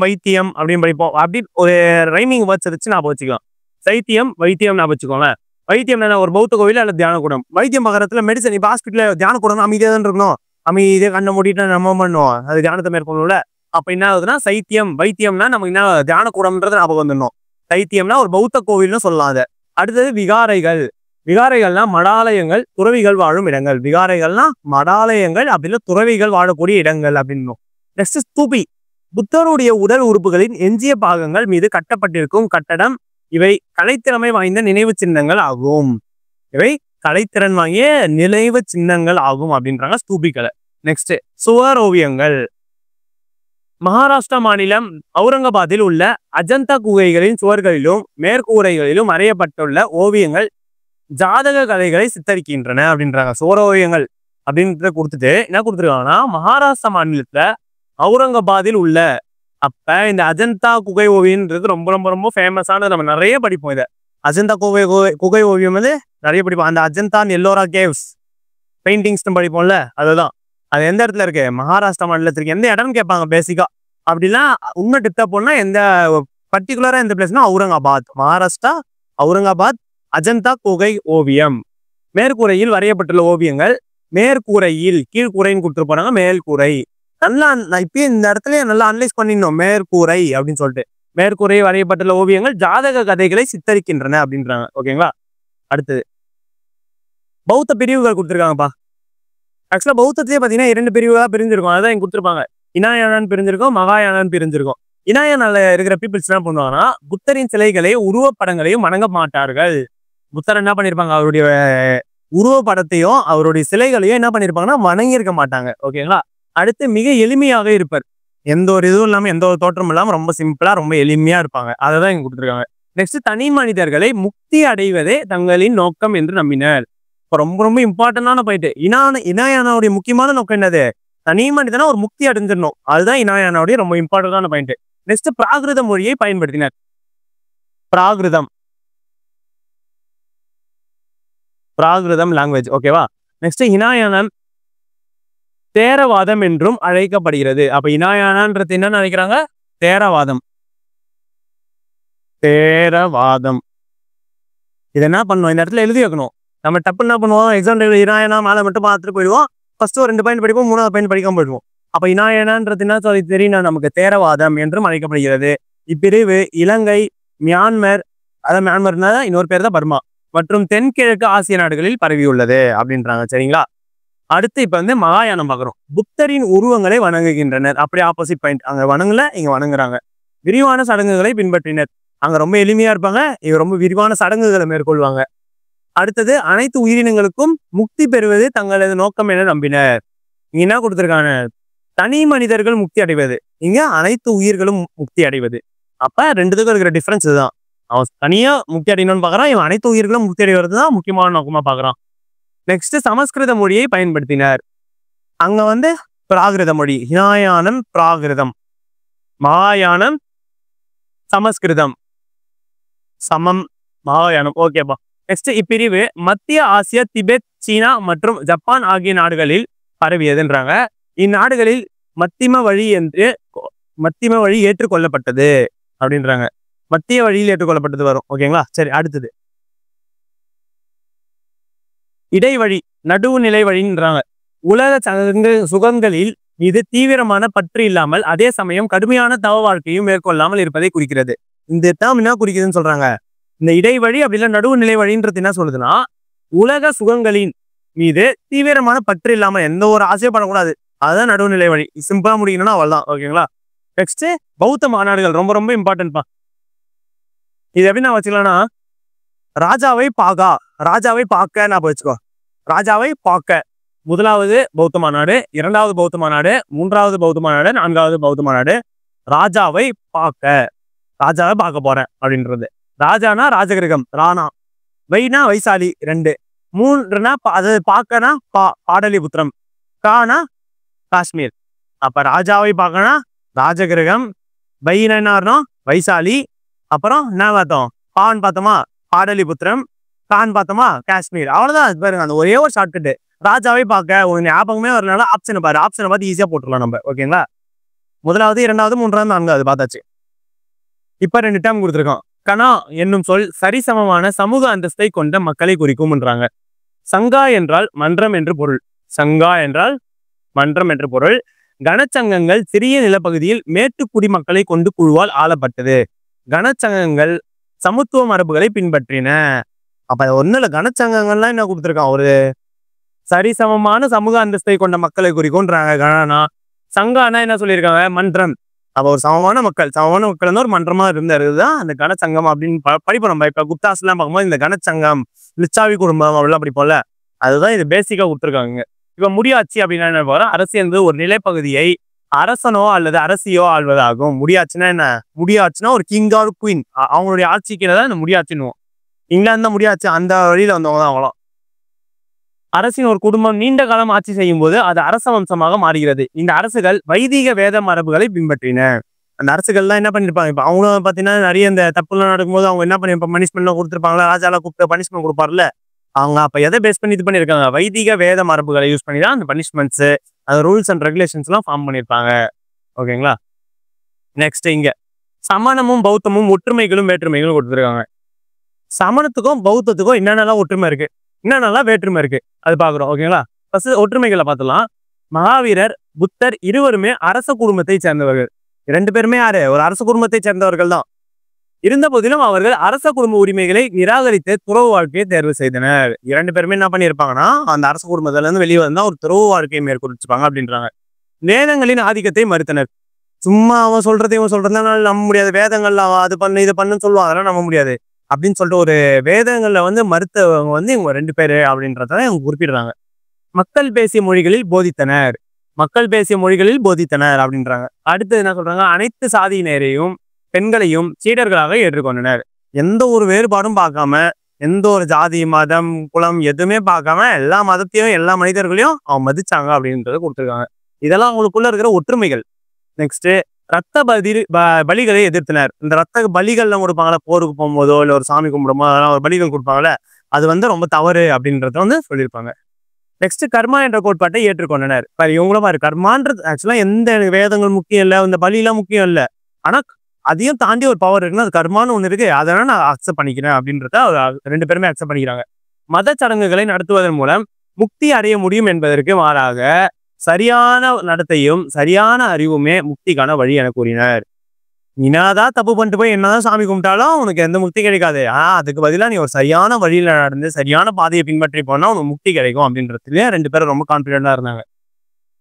வைத்தியம் அப்படின்னு படிப்போம். அப்படி ஒரு ரைமிங் வேர்ட்ஸ் வச்சு நான் வச்சுக்கலாம். சைத்தியம் வைத்தியம் நான் வச்சுக்கோங்க. வைத்தியம் என்ன, ஒரு பௌத்த கோவில் அல்லது தியான கூடம். வைத்தியம் பக்கத்துல மெடிசன், இப்ப ஹாஸ்பிட்டல் தியான கூடம் அமைதியா தான் இருக்கணும், அமைதியா கண்ணை மூடிட்டு நம்ம பண்ணுவோம், அது தியானத்தை மேற்கொள்ளல. அப்ப என்ன ஆகுதுன்னா சைத்தியம் வைத்தியம்னா நமக்கு என்ன, தியான கூடம்ன்றது ஞாபகம் வந்துடணும். சைத்தியம்னா ஒரு பௌத்த கோவில்னு சொல்லலாம். அதை அடுத்தது விகாரைகள்னா மடாலயங்கள், துறவிகள் வாழும் இடங்கள். விகாரைகள்னா மடாலயங்கள் அப்படின்னு துறவிகள் வாழக்கூடிய இடங்கள் அப்படின்னு. நெக்ஸ்ட் ஸ்தூபி புத்தருடைய உடல் உறுப்புகளின் எஞ்சிய பாகங்கள் மீது கட்டப்பட்டிருக்கும் கட்டடம். இவை கலைத்திறமை வாய்ந்த நினைவு சின்னங்கள் ஆகும். அப்படின்றாங்க ஸ்தூபிகளை. நெக்ஸ்ட் சுவர் ஓவியங்கள். மகாராஷ்டிரா மாநிலம் அவுரங்காபாத்தில் உள்ள அஜந்தா குகைகளின் சுவர்களிலும் மேற்கூரைகளிலும் வரையப்பட்டுள்ள ஓவியங்கள் ஜாதக கதைகளை சித்தரிக்கின்றன அப்படின்றாங்க. சுவர் ஓவியங்கள் அப்படின்றத கொடுத்துட்டு என்ன கொடுத்துருக்காங்கன்னா, மகாராஷ்டிரா மாநிலத்துல அவுரங்காபாத்தில் உள்ள, அப்ப இந்த அஜந்தா குகை ஓவியன்றது ரொம்ப ரொம்ப ரொம்ப ஃபேமஸானது. நம்ம நிறைய படிப்போம் இதை. அஜந்தா குகை ஓவியம் வந்து நிறைய படிப்போம். அந்த அஜந்தா எல்லோரா கேவ்ஸ் பெயிண்டிங்ஸ் படிப்போம்ல, அதுதான். அது எந்த இடத்துல இருக்கு, மகாராஷ்டிரா மாநிலத்திற்கு. எந்த இடம்னு கேட்பாங்க பேசிக்கா. அப்படிலாம் உண்மை டிப்டா போனா எந்த பர்டிகுலரா எந்த பிளேஸ்னா அவுரங்காபாத், மகாராஷ்டிரா அவுரங்காபாத். அஜந்தா குகை ஓவியம். மேற்கூரையில் வரையப்பட்டுள்ள ஓவியங்கள். மேற்கூரையில், கீழ்கூரைன்னு கொடுத்துட்டு போனாங்க, மேல்கூரை. நல்லா இப்ப இந்த இடத்துல நல்லா அனலைஸ் பண்ணிடணும், மேற்கூரை அப்படின்னு சொல்லிட்டு. மேற்கூரை வரையப்பட்டுள்ள ஓவியங்கள் ஜாதக கதைகளை சித்தரிக்கின்றன அப்படின்றாங்க. ஓகேங்களா. அடுத்தது பௌத்த பிரிவுகள் கொடுத்துருக்காங்கப்பா. ஆக்சுவலா பௌத்தத்திலேயே பாத்தீங்கன்னா 2 பிரிவுகளா பிரிஞ்சிருக்கும். அதான் இங்க கொடுத்துருப்பாங்க. இனாயானான்னு பிரிஞ்சிருக்கும், மகாயானான்னு பிரிஞ்சிருக்கும். இனாயானால இருக்கிற பீப்புள்ஸ் என்ன பண்ணுவாங்கன்னா, புத்தரின் சிலைகளை உருவப்படங்களையும் வணங்க மாட்டார்கள். புத்தர் என்ன பண்ணிருப்பாங்க, அவருடைய உருவப்படத்தையும் அவருடைய சிலைகளையும் என்ன பண்ணிருப்பாங்கன்னா வணங்கியிருக்க மாட்டாங்க. ஓகேங்களா. அடுத்து மிக எளிமையாக இருப்பார். எந்த ஒரு இதுவும் இல்லாம, எந்த ஒரு தோற்றமும் இல்லாம ரொம்ப சிம்பிளா ரொம்ப எளிமையா இருப்பாங்க. அதை தான் இங்க கொடுத்துருக்காங்க. நெக்ஸ்ட் தனி மனிதர்களை முக்தி அடைவதே தங்களின் நோக்கம் என்று நம்பினர். இப்போ ரொம்ப ரொம்ப இம்பார்ட்டன்டான பாயிண்ட். இனாயானாவுடைய முக்கியமான நோக்கம் என்னது, தனி மனிதனா ஒரு முக்தி அடைஞ்சிடணும். அதுதான் இனாயானாவுடைய ரொம்ப இம்பார்ட்டன்டான பாயிண்ட். நெக்ஸ்ட் பிராகிருத மொழியை பயன்படுத்தினர். பிராகிருதம் லாங்குவேஜ். ஓகேவா. நெக்ஸ்ட் இனாயானன் தேரவாதம் என்றும் அழைக்கப்படுகிறது. அப்ப இனாயானன்றது என்னன்னு நினைக்கிறாங்க, தேரவாதம். இது என்ன பண்ணணும், இந்த இடத்துல எழுதி வைக்கணும். நம்ம டப்பு என்ன பண்ணுவோம், எக்ஸாம் இனாயானா மேல மட்டும் பார்த்துட்டு போயிடுவோம். ஃபர்ஸ்ட் ஒரு 2 பாயிண்ட் படிப்போம், 3வது பாயிண்ட் படிக்காம போயிடுவோம். அப்ப இனாயனான்றது என்ன சொல்லி தெரியும், நமக்கு தேரவாதம் என்றும் அழைக்கப்படுகிறது. இப்பிரிவு இலங்கை, மியான்மர், அதாவது மியான்மர்னா இன்னொரு பேர் தான் பர்மா, மற்றும் தென்கிழக்கு ஆசிய நாடுகளில் பரவியுள்ளது அப்படின்றாங்க. சரிங்களா? அடுத்து இப்ப வந்து மகாயானம் பார்க்குறோம். புத்தரின் உருவங்களை வணங்குகின்றனர். அப்படியே ஆப்போசிட் பாயிண்ட். அங்க வணங்கல, இங்க வணங்குறாங்க. விரிவான சடங்குகளை பின்பற்றினர். அங்க ரொம்ப எளிமையா இருப்பாங்க, இங்க ரொம்ப விரிவான சடங்குகளை மேற்கொள்வாங்க. அடுத்தது அனைத்து உயிரினங்களுக்கும் முக்தி பெறுவது தங்களது நோக்கம் என நம்பினர். இங்க என்ன கொடுத்திருக்காங்க, தனி மனிதர்கள் முக்தி அடைவது, இங்க அனைத்து உயிர்களும் முக்தி அடைவது. அப்ப ரெண்டுத்துக்கும் இருக்கிற டிஃபரன்ஸ் இதுதான். அவன் தனியா முக்தி அடையணும்னு பாக்குறான், இவன் அனைத்து உயிர்களும் முக்தி அடைவது தான் முக்கியமான நோக்கமா பாக்குறான். நெக்ஸ்ட் சமஸ்கிருத மொழியை பயன்படுத்தினர். அங்க வந்து பிராகிருத மொழி, ஹினாயானம் பிராகிருதம், மகாயானம் சமஸ்கிருதம், சமம் மகாயானம். ஓகேப்பா. நெக்ஸ்ட் இப்பிரிவு மத்திய ஆசியா, திபெத், சீனா மற்றும் ஜப்பான் ஆகிய நாடுகளில் பரவியதுன்றாங்க. இந்நாடுகளில் மத்திம வழி ஏற்றுக்கொள்ளப்பட்டது அப்படின்றாங்க. மத்திய வழியில் ஏற்றுக்கொள்ளப்பட்டது வரும். ஓகேங்களா? சரி, அடுத்தது இடைவழி, நடுவுநிலை வழின்றாங்க. உலக சுகங்களில் மீது தீவிரமான பற்று இல்லாமல் அதே சமயம் கடுமையான தவ வாழ்க்கையும் மேற்கொள்ளாமல் இருப்பதை குறிக்கிறது. இந்த டேர்ம் என்ன குறிக்குதுன்னு சொல்றாங்க, இந்த இடைவழி அப்படின்னா நடுவுநிலை வழின்றது என்ன சொல்லுதுன்னா, உலக சுகங்களின் மீது தீவிரமான பற்று இல்லாம எந்த ஒரு ஆசையும் பண்ணக்கூடாது, அதுதான் நடுவுநிலை வழி. சிம்பிளா முடிக்கணும்னா அவ்வளவுதான். ஓகேங்களா? நெக்ஸ்ட் பௌத்த மாநாடுகள் ரொம்ப ரொம்ப இம்பார்ட்டன்ட்பா. இது எப்படி நான் வச்சுக்கலாம்னா, ராஜாவை பார்க்க நான் வச்சுக்கோ. ராஜாவை பார்க்க முதலாவது பௌத்த மாநாடு, இரண்டாவது பௌத்த மாநாடு, மூன்றாவது பௌத்த மாநாடு, நான்காவது பௌத்த மாநாடு. ராஜாவை பார்க்க போறேன் அப்படின்றது. ராஜானா ராஜகிரகம், ராணா. வைனா வைசாலி 2. 3னா அது பார்க்கனா பாடலிபுத்திரம், கானா காஷ்மீர். அப்ப ராஜாவை பார்க்கனா ராஜகிரகம், வைனா வைசாலி, அப்புறம் என்ன பார்த்தோம், பான் பார்த்தோமா பாடலிபுத்திரம், கான் பார்த்தோமா காஷ்மீர். அவ்வளவுதான் பாருங்க, அந்த ஒரே ஒரு ஷார்ட்கட்டு. ராஜாவை பார்க்க ஒரு ஞாபகமே வரனால ஆப்ஷனை பாரு, ஆப்ஷனை பார்த்து ஈஸியா போட்டுடலாம் நம்ம. ஓகேங்களா? முதலாவது, இரண்டாவது, மூன்றாவது, நான்காவது பார்த்தாச்சு. இப்ப 2 டேர்ம் கொடுத்துருக்கோம். கனா என்னும் சொல் சரிசமமான சமூக அந்தஸ்தை கொண்ட மக்களை குறிக்கும்ன்றாங்க. சங்கா என்றால் மன்றம் என்று பொருள். சங்கா என்றால் மன்றம் என்று பொருள். கனச்சங்கங்கள் சிறிய நிலப்பகுதியில் மேட்டுக்குடி மக்களை கொண்டு குழுவால் ஆளப்பட்டது. கனச்சங்கங்கள் சமத்துவ மரபுகளை பின்பற்றின. அப்ப ஒண்ணு இல்ல, கனச்சங்கங்கள்லாம் என்ன கொடுத்துருக்கான், ஒரு சரிசமமான சமூக அந்தஸ்தை கொண்ட மக்களை குறிக்கும்ன்றாங்க. கணனா சங்கானா என்ன சொல்லியிருக்காங்க, மன்றம். அப்ப ஒரு சமமான மக்கள் வந்து ஒரு மன்றமா இருந்ததுதான் அந்த கனச்சங்கம் அப்படின்னு படிப்போம் நம்ம. இப்ப குப்தாஸ் எல்லாம் பார்க்கும்போது இந்த கனச்சங்கம், லிச்சாவி குடும்பம் அப்படிலாம் படிப்போம்ல, அதுதான் இது பேசிக்கா கொடுத்துருக்காங்க. இப்ப முடியாட்சி அப்படின்னா என்ன பாரு, அரசு என்பது ஒரு நிலைப்பகுதியை அரசனோ அல்லது அரசியோ ஆள்வதாகும். முடியாச்சுன்னா என்ன, முடியாச்சுன்னா ஒரு கிங் ஆர் குயின், அவங்களுடைய ஆட்சிக்கு தான் இந்த முடியாச்சுன்னு. இங்கிலாந்து தான் முடியாச்சு, அந்த வழியில வந்தவங்க தான் அவங்களாம். அரசின் ஒரு குடும்பம் நீண்ட காலம் ஆட்சி செய்யும் போது அது அரச வம்சமாக மாறுகிறது. இந்த அரசுகள் வைதிக வேத மரபுகளை பின்பற்றின. அந்த அரசுகள்லாம் என்ன பண்ணிருப்பாங்க, இப்ப அவங்களும் பாத்தீங்கன்னா நிறைய இந்த தப்புலாம் நடக்கும்போது அவங்க என்ன பண்ணிருப்பாங்க, பனிஷ்மெண்ட்லாம் கொடுத்துருப்பாங்களா, ராஜாலாம் கூப்பிட்டு பனிஷ்மெண்ட் கொடுப்பாருல்ல. அவங்க அப்ப எதை பேஸ் பண்ணி இது பண்ணிருக்காங்க, வைதிக வேத மரபுகளை யூஸ் பண்ணி தான் அந்த பனிஷ்மெண்ட்ஸ், அந்த ரூல்ஸ் அண்ட் ரெகுலேஷன்ஸ் எல்லாம் ஃபார்ம் பண்ணிருப்பாங்க. ஓகேங்களா? நெக்ஸ்ட் இங்க சமணமும் பௌத்தமும் ஒற்றுமைகளும் வேற்றுமைகளும் கொடுத்துருக்காங்க. சமணத்துக்கும் பௌத்தத்துக்கும் என்னென்னலாம் ஒற்றுமை இருக்கு, என்னென்னலாம் வேற்றுமை இருக்கு, அது பாக்குறோம். ஓகேங்களா? ஃபர்ஸ்ட் ஒற்றுமைகளை பார்த்துலாம். மகாவீரர், புத்தர் இருவருமே அரச குடும்பத்தை சேர்ந்தவர்கள். 2 பேருமே யாரு, ஒரு அரச குடும்பத்தை சேர்ந்தவர்கள் தான். இருந்த போதிலும் அவர்கள் அரச குடும்ப உரிமைகளை நிராகரித்து துறவு வாழ்க்கையை தேர்வு செய்தனர். 2 பேருமே என்ன பண்ணியிருப்பாங்கன்னா, அந்த அரச குடும்பத்துல இருந்து வெளியே வந்தா ஒரு துறவு வாழ்க்கையை மேற்கொண்டிருப்பாங்க அப்படின்றாங்க. வேதங்களின் ஆதிக்கத்தை மறுத்தனர். சும்மா அவன் சொல்றதுனால நம்ப முடியாது. வேதங்கள்ல அவன் அது பண்ணு இது பண்ணுன்னு சொல்லுவான், அதெல்லாம் நம்ப முடியாது அப்படின்னு சொல்லிட்டு ஒரு வேதங்கள்ல வந்து மறுத்தவங்க வந்து இவங்க 2 பேரு அப்படின்றத இவங்க குறிப்பிடுறாங்க. மக்கள் பேசிய மொழிகளில் போதித்தனர் அப்படின்றாங்க. அடுத்து என்ன சொல்றாங்க, அனைத்து சாதியினரையும் பெண்களையும் சீடர்களாக ஏற்றுக்கொண்டனர். எந்த ஒரு வேறுபாடும் பார்க்காம, எந்த ஒரு ஜாதி மதம் குலம் எதுவுமே பார்க்காம எல்லா மதத்தையும் எல்லா மனிதர்களையும் அவங்க மதிச்சாங்க அப்படின்றத கொடுத்துருக்காங்க. இதெல்லாம் அவங்களுக்குள்ள இருக்கிற ஒற்றுமைகள். நெக்ஸ்ட் ரத்த பலிகளை எதிர்த்தனர். இந்த ரத்த பலிகள்லாம் கொடுப்பாங்களா, போருக்கு போகும்போதோ இல்லை ஒரு சாமி கும்பிடும்போது அதெல்லாம் ஒரு பலிகள் கொடுப்பாங்கல்ல, அது வந்து ரொம்ப தவறு அப்படின்றத வந்து சொல்லியிருப்பாங்க. நெக்ஸ்ட் கர்மா என்ற கோட்பாட்டை ஏற்றுக்கொண்டனர். இவங்களும் பாரு, கர்மான்றது ஆக்சுவலா எந்த வேதங்கள் முக்கியம் இல்லை, இந்த பலியெல்லாம் முக்கியம் இல்லை, ஆனா அதையும் தாண்டி ஒரு பவர் இருக்குன்னா அது கர்மான்னு ஒண்ணு இருக்கு, அதனால நான் அக்செப்ட் பண்ணிக்கிறேன் அப்படின்றத 2 பேருமே அக்செப்ட் பண்ணிக்கிறாங்க. மத சடங்குகளை நடத்துவதன் மூலம் முக்தி அடைய முடியும் என்பதற்கு மாறாக சரியான நடத்தையும் சரியான அறிவுமே முக்திக்கான வழி என கூறினர். என்னதான் தப்பு பண்ணிட்டு போய் என்னதான் சாமி கும்பிட்டாலும் உனக்கு எந்த முக்தி கிடைக்காது. அதுக்கு பதிலா நீ ஒரு சரியான வழியில நடந்து சரியான பாதையை பின்பற்றி போனா உனக்கு முக்தி கிடைக்கும் அப்படின்றதுலயே 2 பேரும் ரொம்ப கான்பிடென்டா இருந்தாங்க.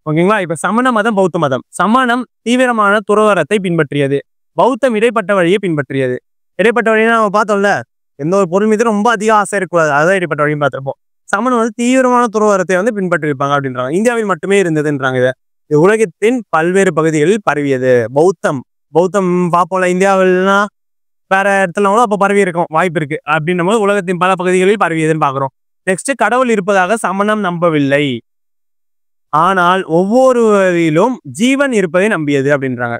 ஓகேங்களா? இப்ப சமண மதம், பௌத்த மதம். சமணம் தீவிரமான துறவரத்தை பின்பற்றியது. பௌத்தம் இடைப்பட்ட வழியை பின்பற்றியது. இடைப்பட்ட வழியை நம்ம பார்த்தோம்ல, எந்த ஒரு பொருள் மீது ரொம்ப அதிக ஆசை இருக்கக்கூடாது. அதான் இடைப்பட்ட வழியும் பார்த்திருப்போம். சமணம் வந்து தீவிரமான துறவரத்தை பின்பற்றி இருப்பாங்க அப்படின்றாங்க. இந்தியாவில் மட்டுமே இருந்ததுன்றாங்க. இது உலகத்தின் பல்வேறு பகுதிகளில் பரவியது. பௌத்தம் பார்ப்போம்ல, இந்தியாவில்னா வேற இடத்துல அப்ப பரவி இருக்கும் வாய்ப்பு இருக்கு அப்படின்னும் போது உலகத்தின் பல பகுதிகளில் பரவியதுன்னு பாக்குறோம். நெக்ஸ்ட், கடவுள் இருப்பதாக சமணம் நம்பவில்லை, ஆனால் ஒவ்வொருவரிலும் ஜீவன் இருப்பதை நம்பியது அப்படின்றாங்க.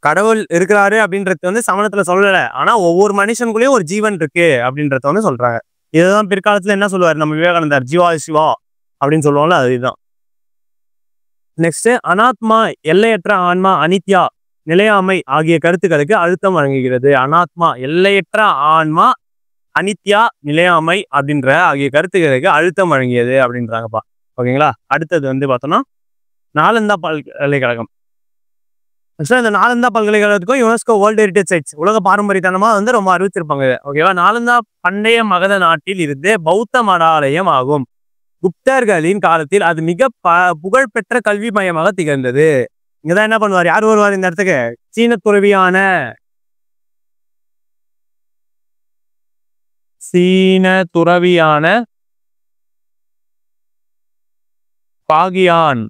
கடவுள் இருக்கிறாரு அப்படின்றது சமணத்துல சொல்லல, ஆனா ஒவ்வொரு மனுஷனுக்குள்ளேயும் ஒரு ஜீவன் இருக்கு அப்படின்றத சொல்றாங்க. இதுதான் பிற்காலத்துல என்ன சொல்லுவாரு நம்ம விவேகானந்தர், ஜீவா சிவா அப்படின்னு சொல்லுவோம்ல, அதுதான். நெக்ஸ்ட், அனாத்மா, எல்லையற்ற ஆன்மா, அனித்யா, நிலையாமை ஆகிய கருத்துக்களுக்கு அழுத்தம் வழங்குகிறது. அனாத்மா, எல்லையற்ற ஆன்மா, அனித்யா, நிலையாமை அப்படின்ற ஆகிய கருத்துக்களுக்கு அழுத்தம் வழங்கியது அப்படின்றாங்கப்பா. ஓகேங்களா? அடுத்தது பார்த்தோம்னா நாலந்தா பல்கலைக்கழகம். இந்த நாலந்தா பல்கலைக்கழகத்துக்கும் யுனெஸ்கோ வேர்ல்டு ஹெரிட்டேஜ் சைட்ஸ், உலக பாரம்பரியத்தனமா ரொம்ப அறிவிச்சிருப்பாங்க. ஓகேவா? நாலந்தா பண்டைய மகத நாட்டில் இருந்து பௌத்த மடாலயம் ஆகும். குப்தர்களின் காலத்தில் அது மிக புகழ்பெற்ற கல்வி மையமாக திகழ்ந்தது. இங்கதான் என்ன பண்ணுவார், யார் வருவார் இந்த இடத்துக்கு? சீன துறவியான பாகியான்,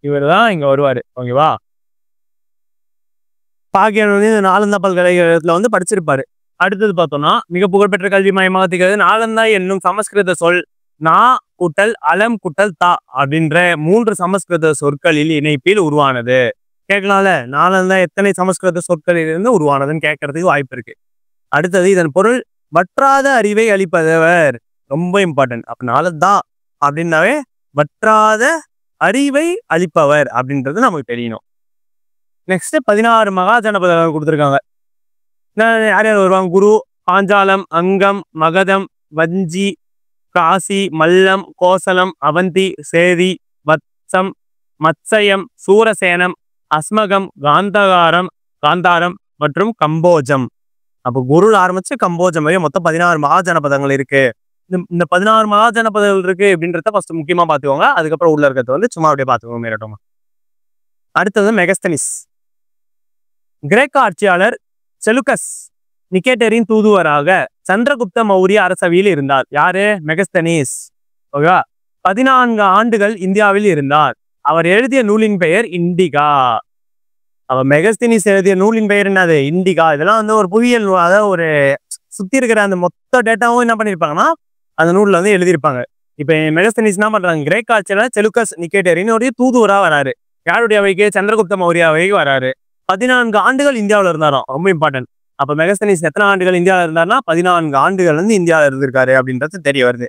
இவர் தான் இங்க வருவாரு. ஓகேவா? பாகியான் இந்த நாலந்தா பல்கலைக்கழகத்துல படிச்சிருப்பாரு. அடுத்தது பார்த்தோம்னா மிக புகழ்பெற்ற கல்வி மையமாக திகழ்கிறது. நாலந்தா என்னும் சமஸ்கிருத சொல் நா கூட்டல் அலம் கூட்டல் தா அப்படின்ற 3 சமஸ்கிருத சொற்களில் இணைப்பில் உருவானது. கேட்கலாம்ல, நாலந்தா எத்தனை சமஸ்கிருத சொற்களில் இருந்து உருவானதுன்னு கேட்கறதுக்கு வாய்ப்பு இருக்கு. அடுத்தது, இதன் பொருள் வற்றாத அறிவை அளிப்பவர். ரொம்ப இம்பார்ட்டன்ட். அப்ப நாலந்தா அப்படின்னாவே வற்றாத அறிவை அளிப்பவர் அப்படின்றது நமக்கு தெரியணும். நெக்ஸ்ட், 16 மகாஜனபதங்கள் கொடுத்துருக்காங்க. யார் யார் வருவாங்க? குரு, பாஞ்சாலம், அங்கம், மகதம், வஞ்சி, காசி, மல்லம், கோசலம், அவந்தி, சேரி, வத்சம், மத்சயம், சூரசேனம், அஸ்மகம், காந்தாரம் மற்றும் கம்போஜம். அப்போ குருல ஆரம்பிச்சு கம்போஜம் வரை மொத்தம் 16 மகாஜனபதங்கள் இருக்கு. இந்த 16 மகாஜனபதங்கள் இருக்கு அப்படின்றத ஃபர்ஸ்ட் முக்கியமா பாத்துக்கோங்க. அதுக்கப்புறம் உள்ள இருக்கிறத சும்மா அப்படியே பாத்துக்கோங்க மேலோட்டமா. அடுத்தது மெகஸ்தனிஸ். கிரேக்க ஆட்சியாளர் செலுக்கஸ் நிகேட்டரின் தூதுவராக சந்திரகுப்த மௌரிய அரசவையில் இருந்தார். யாரு? மெகஸ்தனிஸ். ஓகேவா? 14 ஆண்டுகள் இந்தியாவில் இருந்தார். அவர் எழுதிய நூலின் பெயர் இண்டிகா. அவர் மெகஸ்தனிஸ் எழுதிய நூலின் பெயர் என்னது? இண்டிகா. இதெல்லாம் ஒரு புவியியல், அதாவது ஒரு சுத்தி இருக்கிற அந்த மொத்த டேட்டாவும் என்ன பண்ணிருப்பாங்கன்னா அந்த நூல்ல எழுதியிருப்பாங்க. இப்ப மெகஸ்தனிஸ் என்ன பண்றாங்க? கிரேக்க ஆட்சியாளர் செலுக்கஸ் நிகேட்டரின் தூதுவரா வராரு. யாருடைய அவைக்கு? சந்திரகுப்த மௌரிய அவைக்கு வராரு. 14 ஆண்டுகள் இந்தியாவில் இருந்தாராம். ரொம்ப இம்பார்ட்டன்ட். அப்ப மெகஸ்தனிஸ் எத்தனை ஆண்டுகள் இந்தியாவில் இருந்தாருன்னா 14 ஆண்டுகள் இந்தியாவில் இருந்திருக்காரு அப்படின்றது தெரிய வருது.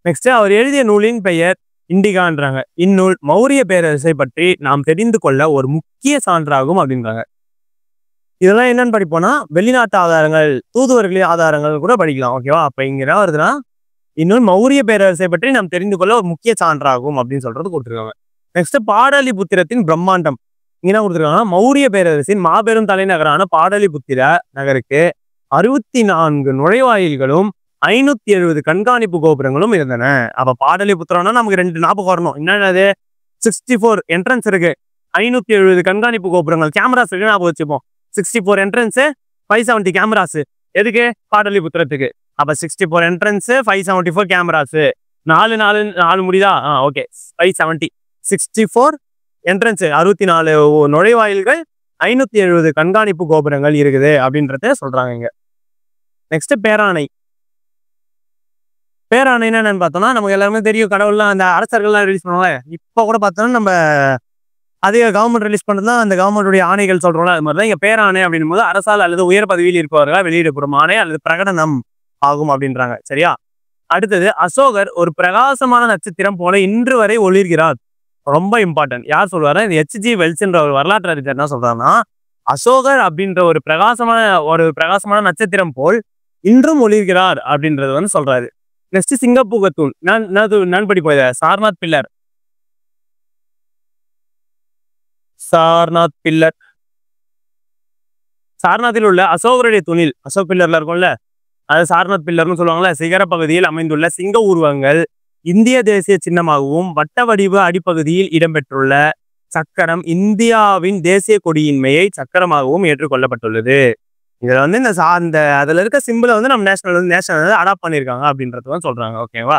நெக்ஸ்ட், அவர் எழுதிய நூலின் பெயர் இண்டிகான்றாங்க. இந்நூல் மௌரிய பேரரசை பற்றி நாம் தெரிந்து கொள்ள ஒரு முக்கிய சான்றாகும் அப்படின்றாங்க. இதெல்லாம் என்னன்னு படிப்போம்னா வெளிநாட்டு ஆதாரங்கள், தூதுவர்களின் ஆதாரங்கள் கூட படிக்கலாம். ஓகேவா? அப்ப இங்க என்ன வருதுன்னா இந்நூல் மௌரிய பேரரசை பற்றி நாம் தெரிந்து கொள்ள ஒரு முக்கிய சான்றாகும் அப்படின்னு சொல்றது கொடுத்துருக்காங்க. நெக்ஸ்ட், பாடலிபுத்திரத்தின் பிரம்மாண்டம். இங்க என்ன கொடுத்துருக்காங்கன்னா மௌரிய பேரரசின் மாபெரும் தலைநகரான பாடலிபுத்திர நகருக்கு 64 நுழைவாயில்களும் 570 கண்காணிப்பு கோபுரங்களும் இருந்தன. அப்ப பாடலிபுத்திரம்னா நமக்கு 2 ஞாபகம் வரணும். என்னது? 64 என்ட்ரன்ஸ் இருக்கு, 570 கண்காணிப்பு கோபுரங்கள், கேமராஸ் இருக்கு, ஞாபகம் வச்சுப்போம். 64 என்ட்ரன்ஸ், 570 கேமராஸ். எதுக்கு? பாடலிபுத்திரத்துக்கு. அப்ப 64 என்ட்ரன்ஸ், 574 கேமராஸ். 4 முடியுதா? ஓகே. 570, 64 என்ட்ரன்ஸ், 64 நுழைவாயில்கள், 570 கண்காணிப்பு கோபுரங்கள் இருக்குது அப்படின்றத சொல்றாங்க இங்க. நெக்ஸ்ட், பேராணை. பேராணைன்னு என்னன்னு பார்த்தோம்னா நமக்கு எல்லாருமே தெரியும், கடவுள்லாம் அந்த அரசர்கள்லாம் ரிலீஸ் பண்ணுவாங்க. இப்போ கூட பார்த்தோம்னா நம்ம அதிக கவர்மெண்ட் ரிலீஸ் பண்ணதான் அந்த கவர்மெண்டுடைய ஆணைகள் சொல்றோம்ல, அது மாதிரிதான் இங்க பேராணை அப்படின்னும் போது அரசால் அல்லது உயர் பதவியில் இருப்பவர்களால் வெளியிடப்படும் ஆணை அல்லது பிரகடனம் ஆகும் அப்படின்றாங்க. சரியா? அடுத்தது, அசோகர் ஒரு பிரகாசமான நட்சத்திரம் போல இன்று வரை ஒளிர்கிறார். ரொம்ப இம்பார்ட்டன்ட். யார் சொல்றாரு? H.G. வெல்ஸ்ன்ற ஒரு வரலாற்று அறிஞர் என்ன சொல்றாருன்னா, அசோகர் அப்படின்ற ஒரு பிரகாசமான நட்சத்திரம் போல் இன்றும் ஒளிர்கிறார் அப்படின்றது சொல்றாரு. நெக்ஸ்ட் சிங்கப்பூகத்தூண் நான் படிப்போம் இதை. சார்நாத் பில்லர். சார்நாத் பில்லர். சார்நாத்தில் உள்ள அசோகருடைய தூணில், அசோக் பில்லர்ல இருக்கும்ல, அது சார்நாத் பில்லர்னு சொல்லுவாங்கல்ல, சிகர பகுதியில் அமைந்துள்ள சிங்க உருவங்கள் இந்திய தேசிய சின்னமாகவும் வட்ட வடிவ அடிப்பகுதியில் இடம்பெற்றுள்ள சக்கரம் இந்தியாவின் தேசிய கொடியின்மையை சக்கரமாகவும் ஏற்றுக்கொள்ளப்பட்டுள்ளது. இதுல வந்து இந்த அதுல இருக்க சிம்பிளை வந்து நம்ம நேஷனல் அடாப்ட் பண்ணியிருக்காங்க அப்படின்றதுதான் சொல்றாங்க. ஓகேவா?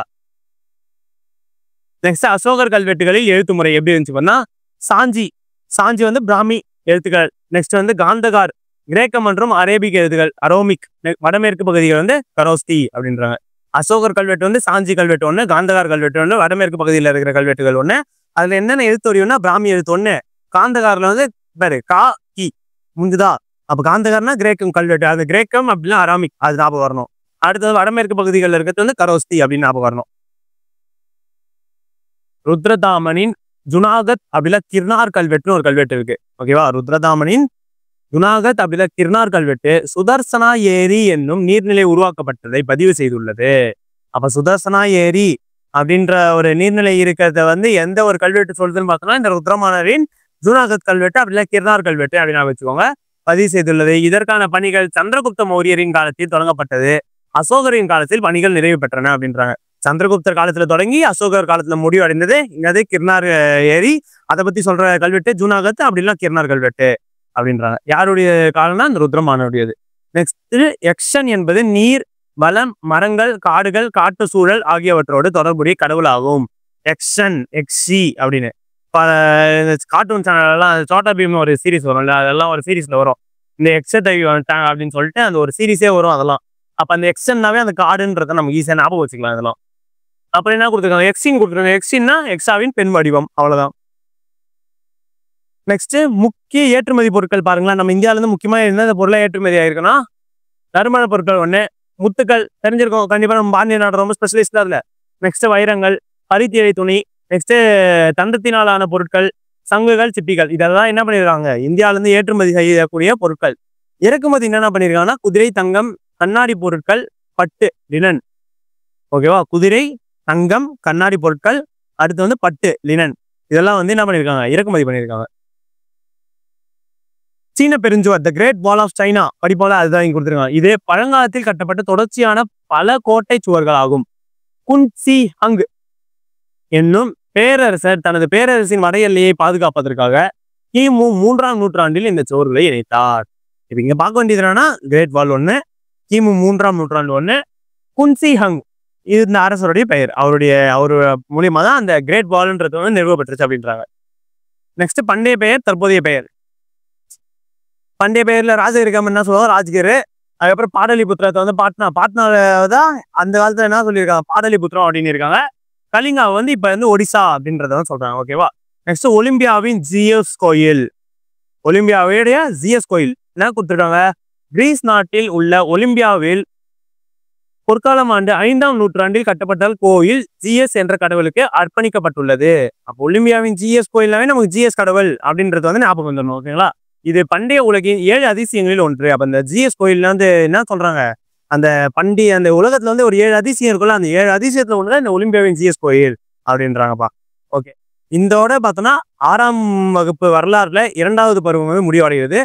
நெக்ஸ்ட் அசோகர் கல்வெட்டுகளில் எழுத்து முறை எப்படி இருந்துச்சு பண்ணா, சாஞ்சி சாஞ்சி வந்து பிராமி எழுத்துக்கள். நெக்ஸ்ட் வந்து காந்தகார் கிரேக்க மற்றும் அரேபிக் எழுத்துக்கள், அரோமிக். வடமேற்கு பகுதிகள் வந்து கரோஸ்தி அப்படின்றாங்க. அசோகர் கல்வெட்டு வந்து சாஞ்சி கல்வெட்டு ஒண்ணு, காந்தகார் கல்வெட்டு ஒண்ணு, வடமேற்கு பகுதியில் இருக்கிற கல்வெட்டுகள் ஒண்ணு. அதுல என்னென்ன எழுத்து வரையும்னா பிராமி எழுத்து ஒண்ணு. காந்தகார்ல வந்து பாரு கா கி முந்துதா. அப்ப காந்தகார்னா கிரேக்கம் கல்வெட்டு, அது கிரேக்கம் அப்படின்னா அராமிக், அது ஞாபகம் வரணும். அடுத்தது வடமேற்கு பகுதிகளில் இருக்கிறது வந்து கரோஸ்தி அப்படின்னு ஞாபகம் வரணும். ருத்ரதாமனின் ஜுனாகத் அப்படின்னா கிர்னார் கல்வெட்டுன்னு ஒரு கல்வெட்டு இருக்கு. ஓகேவா? ருத்ரதாமனின் ஜுனாகத் அப்படின்னா கிர்னார் கல்வெட்டு சுதர்சனா ஏரி என்னும் நீர்நிலை உருவாக்கப்பட்டதை பதிவு செய்துள்ளது. அப்ப சுதர்சனா ஏரி அப்படின்ற ஒரு நீர்நிலை இருக்கிறத வந்து எந்த ஒரு கல்வெட்டு சொல்றதுன்னு பார்த்தோம்னா இந்த ருத்ரமானரின் ஜுனாகத் கல்வெட்டு அப்படின்னா கிர்னார் கல்வெட்டு அப்படின்னு வச்சுக்கோங்க, பதிவு செய்துள்ளது. இதற்கான பணிகள் சந்திரகுப்த மௌரியரின் காலத்தில் தொடங்கப்பட்டது. அசோகரின் காலத்தில் பணிகள் நிறைவு பெற்றன அப்படின்றாங்க. சந்திரகுப்தர் காலத்துல தொடங்கி அசோகர் காலத்துல முடிவு அடைந்தது இங்கே கிர்னார் ஏரி. அதை பத்தி சொல்ற கல்வெட்டு ஜுனாகத் அப்படின்னா கிர்னார் கல்வெட்டு அப்படின்றாங்க. யாருடைய காலம்னா இந்த ருத்ரமானருடையது. நெக்ஸ்ட் யக்ஷன் என்பது நீர், வளம், மரங்கள், காடுகள், காட்டு சூழல் ஆகியவற்றோடு தொடர்புடைய கடவுளாகும். யக்ஷன் எக்ஸி அப்படின்னு கார்ட்டூன் சேனல்லாம் சோட்டா பீம் ஒரு சீரீஸ் வரும்ல, அதெல்லாம் ஒரு சீரீஸ்ல வரும். இந்த எக்ஸத்தை அப்படின்னு சொல்லிட்டு அந்த ஒரு சீரீஸே வரும் அதெல்லாம். அப்ப அந்த எக்ஸன்னாவே அந்த காடுன்றத நம்ம ஈஸியா ஞாபகம் வச்சுக்கலாம். இதெல்லாம் அப்புறம் என்ன கொடுத்துருக்காங்க, எக்ஸின் கொடுத்துருக்காங்க. எக்ஸின்னா எக்ஸாவின் பெண் வடிவம், அவ்வளவுதான். நெக்ஸ்ட் முக்கிய ஏற்றுமதி பொருட்கள் பாருங்களா. நம்ம இந்தியாவில இருந்து முக்கியமா என்ன பொருளை ஏற்றுமதி ஆயிருக்குன்னா நறுமண பொருட்கள் ஒண்ணு, முத்துக்கள் தெரிஞ்சிருக்கோம் கண்டிப்பா, நம்ம பாண்டிய நாடு ரொம்ப ஸ்பெஷலிஸ்ட் அதுல. நெக்ஸ்ட் வைரங்கள், பருத்தியை துணி, நெக்ஸ்ட் தந்தத்தினாலான பொருட்கள், சங்குகள், சிப்பிகள், இதெல்லாம் என்ன பண்ணிருக்காங்க இந்தியாவில இருந்து ஏற்றுமதி செய்யக்கூடிய பொருட்கள். இறக்குமதி என்னென்ன பண்ணிருக்காங்கன்னா குதிரை, தங்கம், கண்ணாடி பொருட்கள், பட்டு, லினன். ஓகேவா? குதிரை, தங்கம், கண்ணாடி பொருட்கள், அடுத்து வந்து பட்டு, லினன், இதெல்லாம் வந்து என்ன பண்ணிருக்காங்க இறக்குமதி பண்ணிருக்காங்க. சீன பெருஞ்சுவர், the great wall of China படிப்போல அதுதான் இங்க கொடுத்துருக்காங்க. இது பழங்காலத்தில் கட்டப்பட்ட தொடர்ச்சியான பல கோட்டை சுவர்கள் ஆகும். குன்சி ஹங் என்னும் பேரரசர் தனது பேரரசின் வட எல்லையை பாதுகாப்பதற்காக கிமு 3ஆம் நூற்றாண்டில் இந்த சுவர்களை இணைத்தார். இப்ப இங்க பார்க்க வேண்டியது என்னன்னா கிரேட் வால் ஒண்ணு, கிமு 3ஆம் நூற்றாண்டு ஒண்ணு, குன்சி ஹங் இது இந்த அரசருடைய பெயர். அவரு மூலியமா தான் அந்த கிரேட் வால்ன்றது வந்து நிறுவப்பட்டுருச்சு அப்படின்றாங்க. நெக்ஸ்ட் பண்டைய பெயர், தற்போதைய பெயர். பண்டைய பெயர்ல ராஜகிரிகம் என்ன சொல்லுவாங்க, ராஜ்கிர். அதுக்கப்புறம் பாடலிபுத்திரத்தை வந்து பாட்னால தான் அந்த காலத்துல என்ன சொல்லியிருக்காங்க பாடலிபுத்திரம் அப்படின்னு இருக்காங்க. கலிங்கா வந்து இப்ப வந்து ஒடிசா அப்படின்றத சொல்றாங்க. ஓகேவா? நெக்ஸ்ட் ஒலிம்பியாவின் ஜியஸ் கோயில். ஒலிம்பியாவுடைய ஜியஸ் கோயில் என்ன கொடுத்துருக்காங்க, கிரீஸ் நாட்டில் உள்ள ஒலிம்பியாவில் பொற்காலம் ஆண்டு 5ஆம் நூற்றாண்டில் கட்டப்பட்ட கோயில் ஜிஎஸ் என்ற கடவுளுக்கு அர்ப்பணிக்கப்பட்டுள்ளது. அப்போ ஒலிம்பியாவின் ஜிஎஸ் கோயில்னாவே நமக்கு ஜிஎஸ் கடவுள் அப்படின்றது வந்து ஞாபகம் வந்துடணும். ஓகேங்களா? இது பண்டைய உலகின் 7 அதிசயங்களில் ஒன்று. அப்ப இந்த ஜிஎஸ் கோயில்ல வந்து என்ன சொல்றாங்க, அந்த அந்த உலகத்துல வந்து ஒரு 7 அதிசயம் இருக்குல்ல, அந்த 7 அதிசயத்துல ஒண்ணுதான் இந்த ஒலிம்பியாவின் ஜிஎஸ் கோயில் அப்படின்றாங்கப்பா. ஓகே, இந்தோட பார்த்தோம்னா 6ஆம் வகுப்பு வரலாறுல 2வது பருவம் முடிவடைகிறது.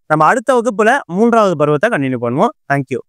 நம்ம அடுத்த வகுப்புல 3வது பருவத்தை கண்டினியூ பண்ணுவோம். தேங்க்யூ.